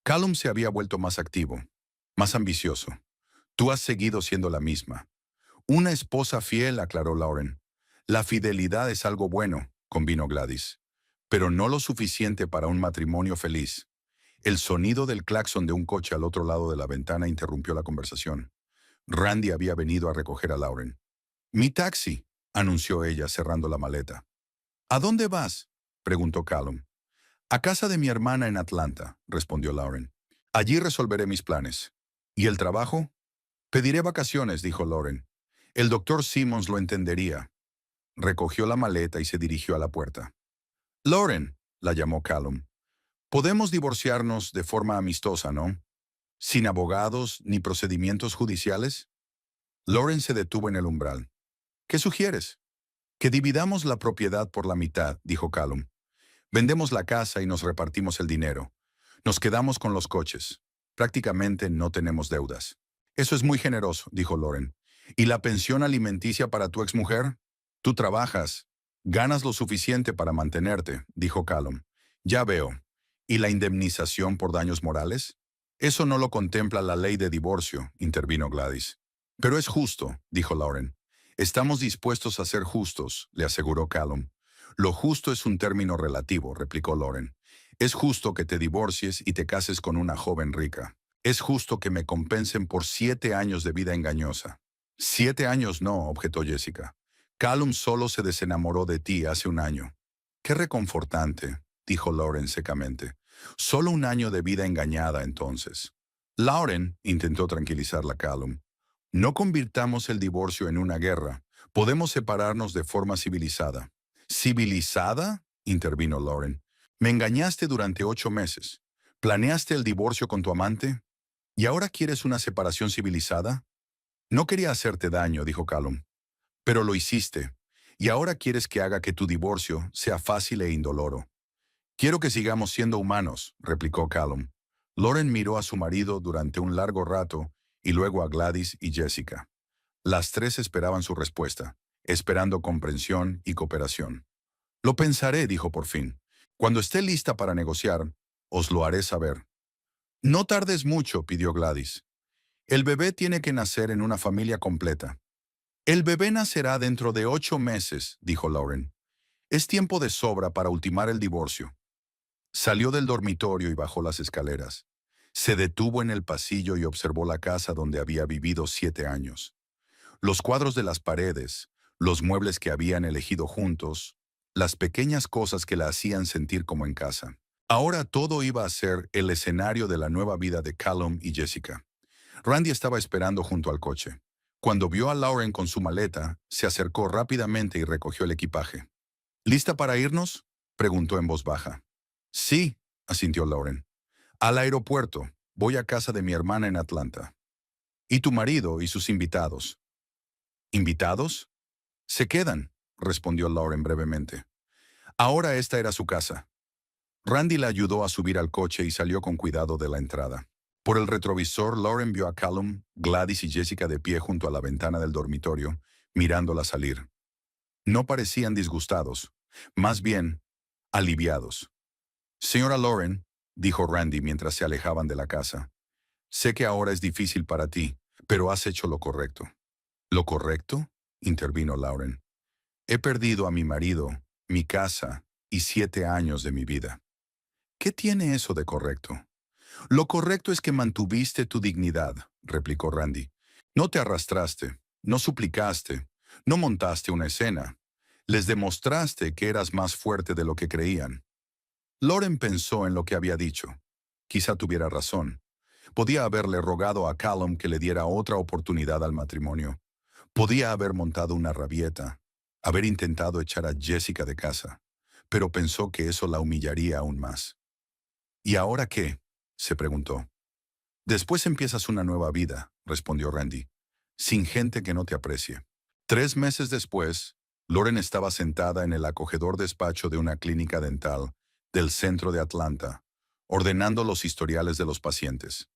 Callum se había vuelto más activo, más ambicioso. Tú has seguido siendo la misma. Una esposa fiel, aclaró Lauren. La fidelidad es algo bueno, convino Gladys, pero no lo suficiente para un matrimonio feliz. El sonido del claxon de un coche al otro lado de la ventana interrumpió la conversación. Randy había venido a recoger a Lauren. «Mi taxi», anunció ella cerrando la maleta. «¿A dónde vas?», preguntó Callum. «A casa de mi hermana en Atlanta», respondió Lauren. «Allí resolveré mis planes». «¿Y el trabajo?». «Pediré vacaciones», dijo Lauren. «El doctor Simmons lo entendería». Recogió la maleta y se dirigió a la puerta. «Lauren», la llamó Callum. «Podemos divorciarnos de forma amistosa, ¿no? Sin abogados ni procedimientos judiciales». Lauren se detuvo en el umbral. «¿Qué sugieres?». «Que dividamos la propiedad por la mitad», dijo Callum. «Vendemos la casa y nos repartimos el dinero. Nos quedamos con los coches. Prácticamente no tenemos deudas». «Eso es muy generoso», dijo Lauren. «¿Y la pensión alimenticia para tu exmujer?». «Tú trabajas. Ganas lo suficiente para mantenerte», dijo Callum. «Ya veo. ¿Y la indemnización por daños morales?». «Eso no lo contempla la ley de divorcio», intervino Gladys. «Pero es justo», dijo Lauren. «Estamos dispuestos a ser justos», le aseguró Callum. «Lo justo es un término relativo», replicó Lauren. «Es justo que te divorcies y te cases con una joven rica. Es justo que me compensen por 7 años de vida engañosa». «7 años no», objetó Jessica. «Callum solo se desenamoró de ti hace un año». «Qué reconfortante», dijo Lauren secamente. «Solo un año de vida engañada, entonces». «Lauren», intentó tranquilizarla Callum, «no convirtamos el divorcio en una guerra. Podemos separarnos de forma civilizada». «¿Civilizada?», intervino Lauren. «Me engañaste durante 8 meses. ¿Planeaste el divorcio con tu amante? ¿Y ahora quieres una separación civilizada?». «No quería hacerte daño», dijo Callum. «Pero lo hiciste. Y ahora quieres que haga que tu divorcio sea fácil e indoloro». «Quiero que sigamos siendo humanos», replicó Callum. Lauren miró a su marido durante un largo rato y luego a Gladys y Jessica. Las tres esperaban su respuesta, esperando comprensión y cooperación. Lo pensaré, dijo por fin. Cuando esté lista para negociar, os lo haré saber. No tardes mucho, pidió Gladys. El bebé tiene que nacer en una familia completa. El bebé nacerá dentro de 8 meses, dijo Lauren. Es tiempo de sobra para ultimar el divorcio. Salió del dormitorio y bajó las escaleras. Se detuvo en el pasillo y observó la casa donde había vivido 7 años. Los cuadros de las paredes, los muebles que habían elegido juntos, las pequeñas cosas que la hacían sentir como en casa. Ahora todo iba a ser el escenario de la nueva vida de Callum y Jessica. Randy estaba esperando junto al coche. Cuando vio a Lauren con su maleta, se acercó rápidamente y recogió el equipaje. ¿Lista para irnos?, preguntó en voz baja. Sí, asintió Lauren. Al aeropuerto. Voy a casa de mi hermana en Atlanta. ¿Y tu marido y sus invitados? ¿Invitados? Se quedan, respondió Lauren brevemente. Ahora esta era su casa. Randy la ayudó a subir al coche y salió con cuidado de la entrada. Por el retrovisor, Lauren vio a Callum, Gladys y Jessica de pie junto a la ventana del dormitorio, mirándola salir. No parecían disgustados, más bien aliviados. Señora Lauren, dijo Randy mientras se alejaban de la casa, sé que ahora es difícil para ti, pero has hecho lo correcto. ¿Lo correcto?, intervino Lauren. He perdido a mi marido, mi casa y 7 años de mi vida. ¿Qué tiene eso de correcto? Lo correcto es que mantuviste tu dignidad, replicó Randy. No te arrastraste, no suplicaste, no montaste una escena. Les demostraste que eras más fuerte de lo que creían. Lauren pensó en lo que había dicho. Quizá tuviera razón. Podía haberle rogado a Callum que le diera otra oportunidad al matrimonio. Podía haber montado una rabieta, haber intentado echar a Jessica de casa, pero pensó que eso la humillaría aún más. ¿Y ahora qué?, se preguntó. Después empiezas una nueva vida, respondió Randy, sin gente que no te aprecie. 3 meses después, Lauren estaba sentada en el acogedor despacho de una clínica dental del centro de Atlanta, ordenando los historiales de los pacientes.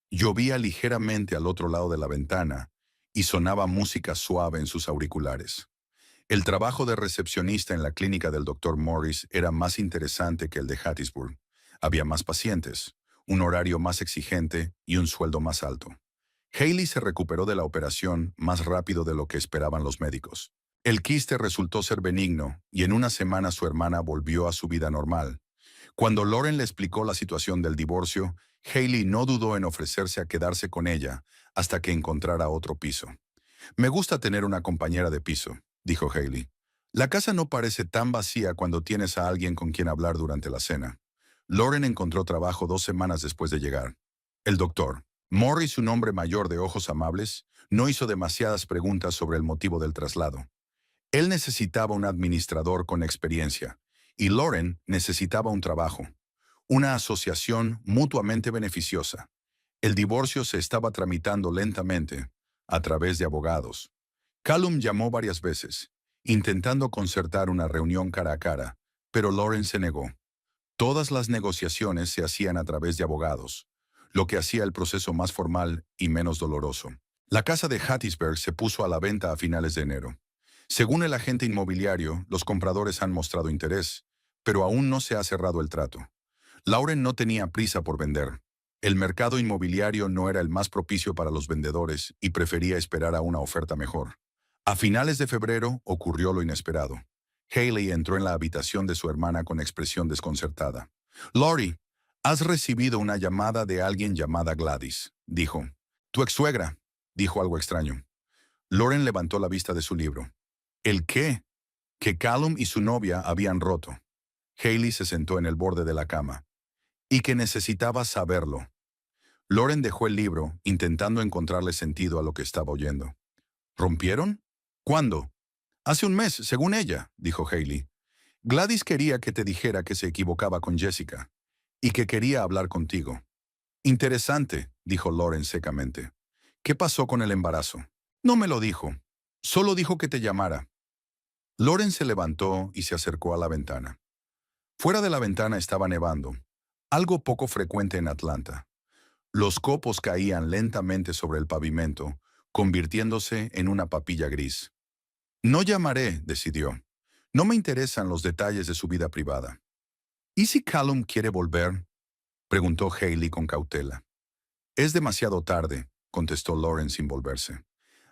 Llovía ligeramente al otro lado de la ventana y sonaba música suave en sus auriculares. El trabajo de recepcionista en la clínica del Dr. Morris era más interesante que el de Hattiesburg. Había más pacientes, un horario más exigente y un sueldo más alto. Hailey se recuperó de la operación más rápido de lo que esperaban los médicos. El quiste resultó ser benigno y en una semana su hermana volvió a su vida normal. Cuando Lauren le explicó la situación del divorcio, Hailey no dudó en ofrecerse a quedarse con ella hasta que encontrara otro piso. Me gusta tener una compañera de piso, dijo Hailey. La casa no parece tan vacía cuando tienes a alguien con quien hablar durante la cena. Lauren encontró trabajo 2 semanas después de llegar. El doctor Morris, un hombre mayor de ojos amables, no hizo demasiadas preguntas sobre el motivo del traslado. Él necesitaba un administrador con experiencia, y Lauren necesitaba un trabajo, una asociación mutuamente beneficiosa. El divorcio se estaba tramitando lentamente, a través de abogados. Callum llamó varias veces, intentando concertar una reunión cara a cara, pero Lauren se negó. Todas las negociaciones se hacían a través de abogados, lo que hacía el proceso más formal y menos doloroso. La casa de Hattiesburg se puso a la venta a finales de enero. Según el agente inmobiliario, los compradores han mostrado interés, pero aún no se ha cerrado el trato. Lauren no tenía prisa por vender. El mercado inmobiliario no era el más propicio para los vendedores y prefería esperar a una oferta mejor. A finales de febrero ocurrió lo inesperado. Hailey entró en la habitación de su hermana con expresión desconcertada. «Laurie, has recibido una llamada de alguien llamada Gladys», dijo. «Tu ex-suegra», dijo algo extraño. Lauren levantó la vista de su libro. ¿El qué? Que Callum y su novia habían roto. Hailey se sentó en el borde de la cama. Y que necesitaba saberlo. Lauren dejó el libro, intentando encontrarle sentido a lo que estaba oyendo. ¿Rompieron? ¿Cuándo? Hace un mes, según ella, dijo Hailey. Gladys quería que te dijera que se equivocaba con Jessica y que quería hablar contigo. Interesante, dijo Lauren secamente. ¿Qué pasó con el embarazo? No me lo dijo. Solo dijo que te llamara. Lauren se levantó y se acercó a la ventana. Fuera de la ventana estaba nevando, algo poco frecuente en Atlanta. Los copos caían lentamente sobre el pavimento, convirtiéndose en una papilla gris. No llamaré, decidió. No me interesan los detalles de su vida privada. ¿Y si Callum quiere volver? Preguntó Hailey con cautela. Es demasiado tarde, contestó Lauren sin volverse.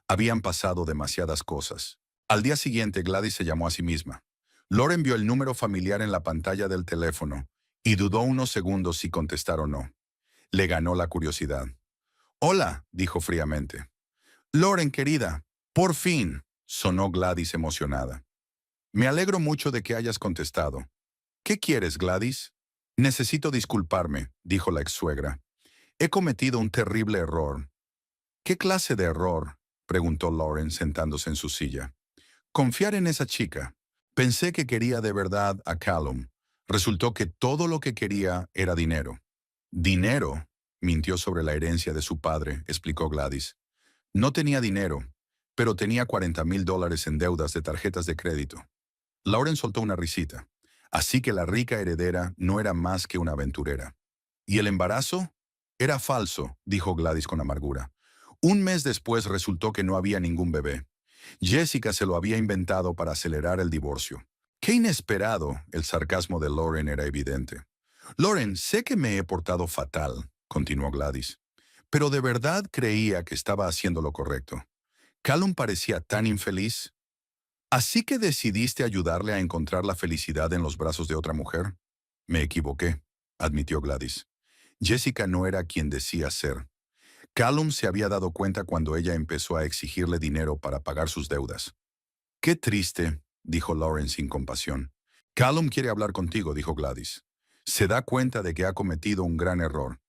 Habían pasado demasiadas cosas. Al día siguiente, Gladys se llamó a sí misma. Lauren vio el número familiar en la pantalla del teléfono y dudó unos segundos si contestar o no. Le ganó la curiosidad. Hola, dijo fríamente. Lauren, querida, por fin, sonó Gladys emocionada. Me alegro mucho de que hayas contestado. ¿Qué quieres, Gladys? Necesito disculparme, dijo la ex-suegra. He cometido un terrible error. ¿Qué clase de error? Preguntó Lauren sentándose en su silla. Confiar en esa chica. Pensé que quería de verdad a Callum. Resultó que todo lo que quería era dinero. ¿Dinero? Mintió sobre la herencia de su padre, explicó Gladys. No tenía dinero, pero tenía $40,000 en deudas de tarjetas de crédito. Lauren soltó una risita. Así que la rica heredera no era más que una aventurera. ¿Y el embarazo? Era falso, dijo Gladys con amargura. Un mes después resultó que no había ningún bebé. Jessica se lo había inventado para acelerar el divorcio. ¡Qué inesperado! El sarcasmo de Lauren era evidente. Lauren, sé que me he portado fatal, continuó Gladys, pero de verdad creía que estaba haciendo lo correcto. Callum parecía tan infeliz. ¿Así que decidiste ayudarle a encontrar la felicidad en los brazos de otra mujer? Me equivoqué, admitió Gladys. Jessica no era quien decía ser. Callum se había dado cuenta cuando ella empezó a exigirle dinero para pagar sus deudas. Qué triste, dijo Lauren sin compasión. Callum quiere hablar contigo, dijo Gladys. Se da cuenta de que ha cometido un gran error.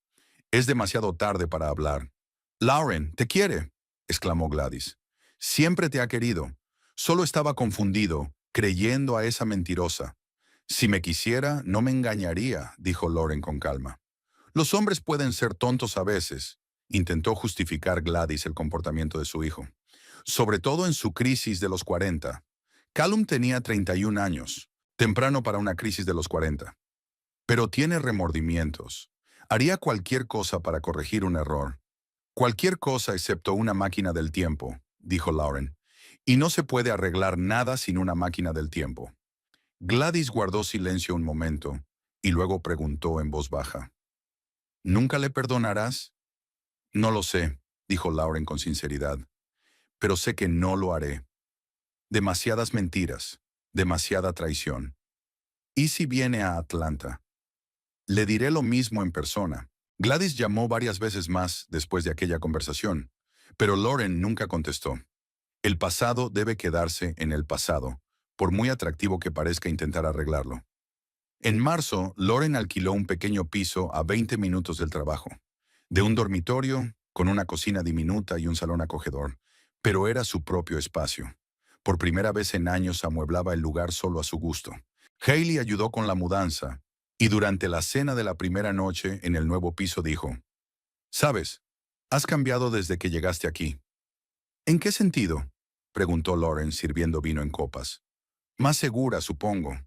Es demasiado tarde para hablar. Lauren, te quiere, exclamó Gladys. Siempre te ha querido. Solo estaba confundido, creyendo a esa mentirosa. Si me quisiera, no me engañaría, dijo Lauren con calma. Los hombres pueden ser tontos a veces, intentó justificar Gladys el comportamiento de su hijo. Sobre todo en su crisis de los 40. Callum tenía 31 años, temprano para una crisis de los 40. Pero tiene remordimientos. Haría cualquier cosa para corregir un error. Cualquier cosa excepto una máquina del tiempo, dijo Lauren. Y no se puede arreglar nada sin una máquina del tiempo. Gladys guardó silencio un momento y luego preguntó en voz baja. ¿Nunca le perdonarás? No lo sé, dijo Lauren con sinceridad, pero sé que no lo haré. Demasiadas mentiras, demasiada traición. ¿Y si viene a Atlanta? Le diré lo mismo en persona. Gladys llamó varias veces más después de aquella conversación, pero Lauren nunca contestó. El pasado debe quedarse en el pasado, por muy atractivo que parezca intentar arreglarlo. En marzo, Lauren alquiló un pequeño piso a 20 minutos del trabajo, de un dormitorio, con una cocina diminuta y un salón acogedor, pero era su propio espacio. Por primera vez en años amueblaba el lugar solo a su gusto. Hailey ayudó con la mudanza, y durante la cena de la primera noche en el nuevo piso dijo, «¿Sabes? Has cambiado desde que llegaste aquí». «¿En qué sentido?», preguntó Lauren sirviendo vino en copas. «Más segura, supongo.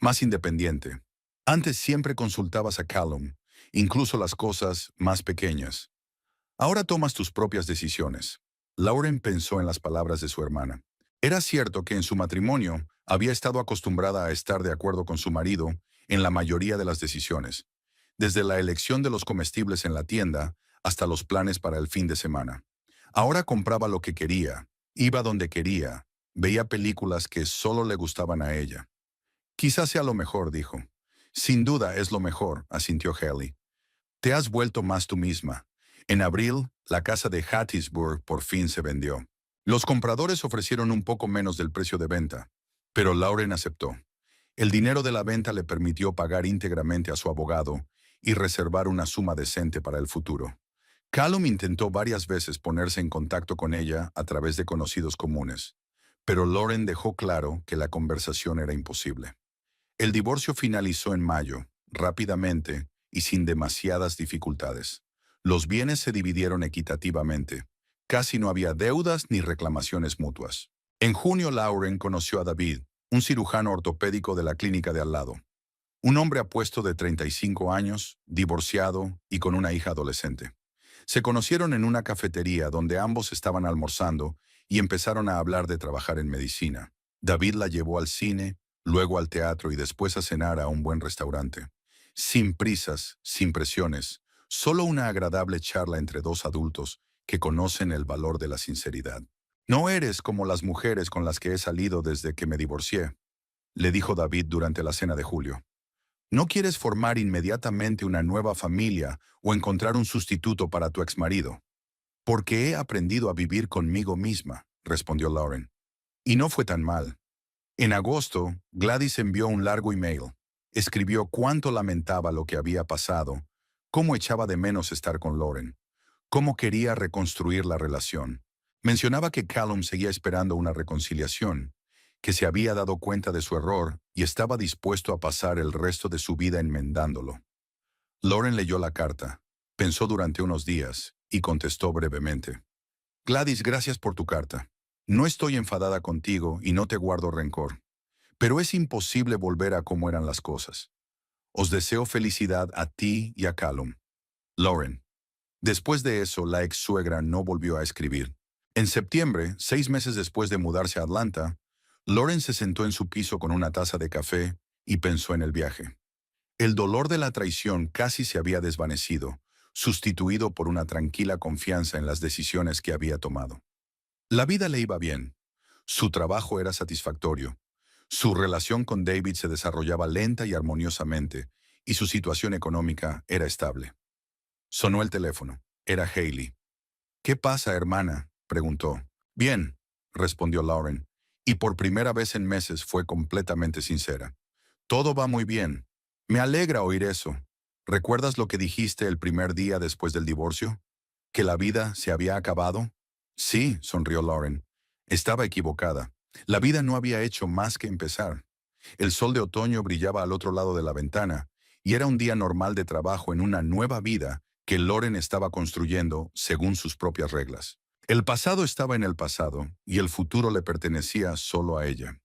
Más independiente. Antes siempre consultabas a Callum, incluso las cosas más pequeñas. Ahora tomas tus propias decisiones». Lauren pensó en las palabras de su hermana. Era cierto que en su matrimonio había estado acostumbrada a estar de acuerdo con su marido en la mayoría de las decisiones, desde la elección de los comestibles en la tienda hasta los planes para el fin de semana. Ahora compraba lo que quería, iba donde quería, veía películas que solo le gustaban a ella. Quizás sea lo mejor, dijo. Sin duda es lo mejor, asintió Hailey. Te has vuelto más tú misma. En abril, la casa de Hattiesburg por fin se vendió. Los compradores ofrecieron un poco menos del precio de venta, pero Lauren aceptó. El dinero de la venta le permitió pagar íntegramente a su abogado y reservar una suma decente para el futuro. Callum intentó varias veces ponerse en contacto con ella a través de conocidos comunes, pero Lauren dejó claro que la conversación era imposible. El divorcio finalizó en mayo, rápidamente y sin demasiadas dificultades. Los bienes se dividieron equitativamente. Casi no había deudas ni reclamaciones mutuas. En junio, Lauren conoció a David, un cirujano ortopédico de la clínica de al lado. Un hombre apuesto de 35 años, divorciado y con una hija adolescente. Se conocieron en una cafetería donde ambos estaban almorzando y empezaron a hablar de trabajar en medicina. David la llevó al cine, luego al teatro y después a cenar a un buen restaurante. Sin prisas, sin presiones, solo una agradable charla entre dos adultos que conocen el valor de la sinceridad. No eres como las mujeres con las que he salido desde que me divorcié, le dijo David durante la cena de julio. No quieres formar inmediatamente una nueva familia o encontrar un sustituto para tu exmarido. Porque he aprendido a vivir conmigo misma, respondió Lauren. Y no fue tan mal. En agosto, Gladys envió un largo email. Escribió cuánto lamentaba lo que había pasado, cómo echaba de menos estar con Lauren, cómo quería reconstruir la relación. Mencionaba que Callum seguía esperando una reconciliación, que se había dado cuenta de su error y estaba dispuesto a pasar el resto de su vida enmendándolo. Lauren leyó la carta, pensó durante unos días y contestó brevemente. Gladys, gracias por tu carta. No estoy enfadada contigo y no te guardo rencor, pero es imposible volver a cómo eran las cosas. Os deseo felicidad a ti y a Callum. Lauren. Después de eso, la ex suegra no volvió a escribir. En septiembre, 6 meses después de mudarse a Atlanta, Lauren se sentó en su piso con una taza de café y pensó en el viaje. El dolor de la traición casi se había desvanecido, sustituido por una tranquila confianza en las decisiones que había tomado. La vida le iba bien. Su trabajo era satisfactorio. Su relación con David se desarrollaba lenta y armoniosamente, y su situación económica era estable. Sonó el teléfono. Era Hailey. ¿Qué pasa, hermana?, preguntó. Bien, respondió Lauren, y por primera vez en meses fue completamente sincera. Todo va muy bien. Me alegra oír eso. ¿Recuerdas lo que dijiste el primer día después del divorcio? ¿Que la vida se había acabado? Sí, sonrió Lauren. Estaba equivocada. La vida no había hecho más que empezar. El sol de otoño brillaba al otro lado de la ventana, y era un día normal de trabajo en una nueva vida que Lauren estaba construyendo según sus propias reglas. El pasado estaba en el pasado, y el futuro le pertenecía solo a ella.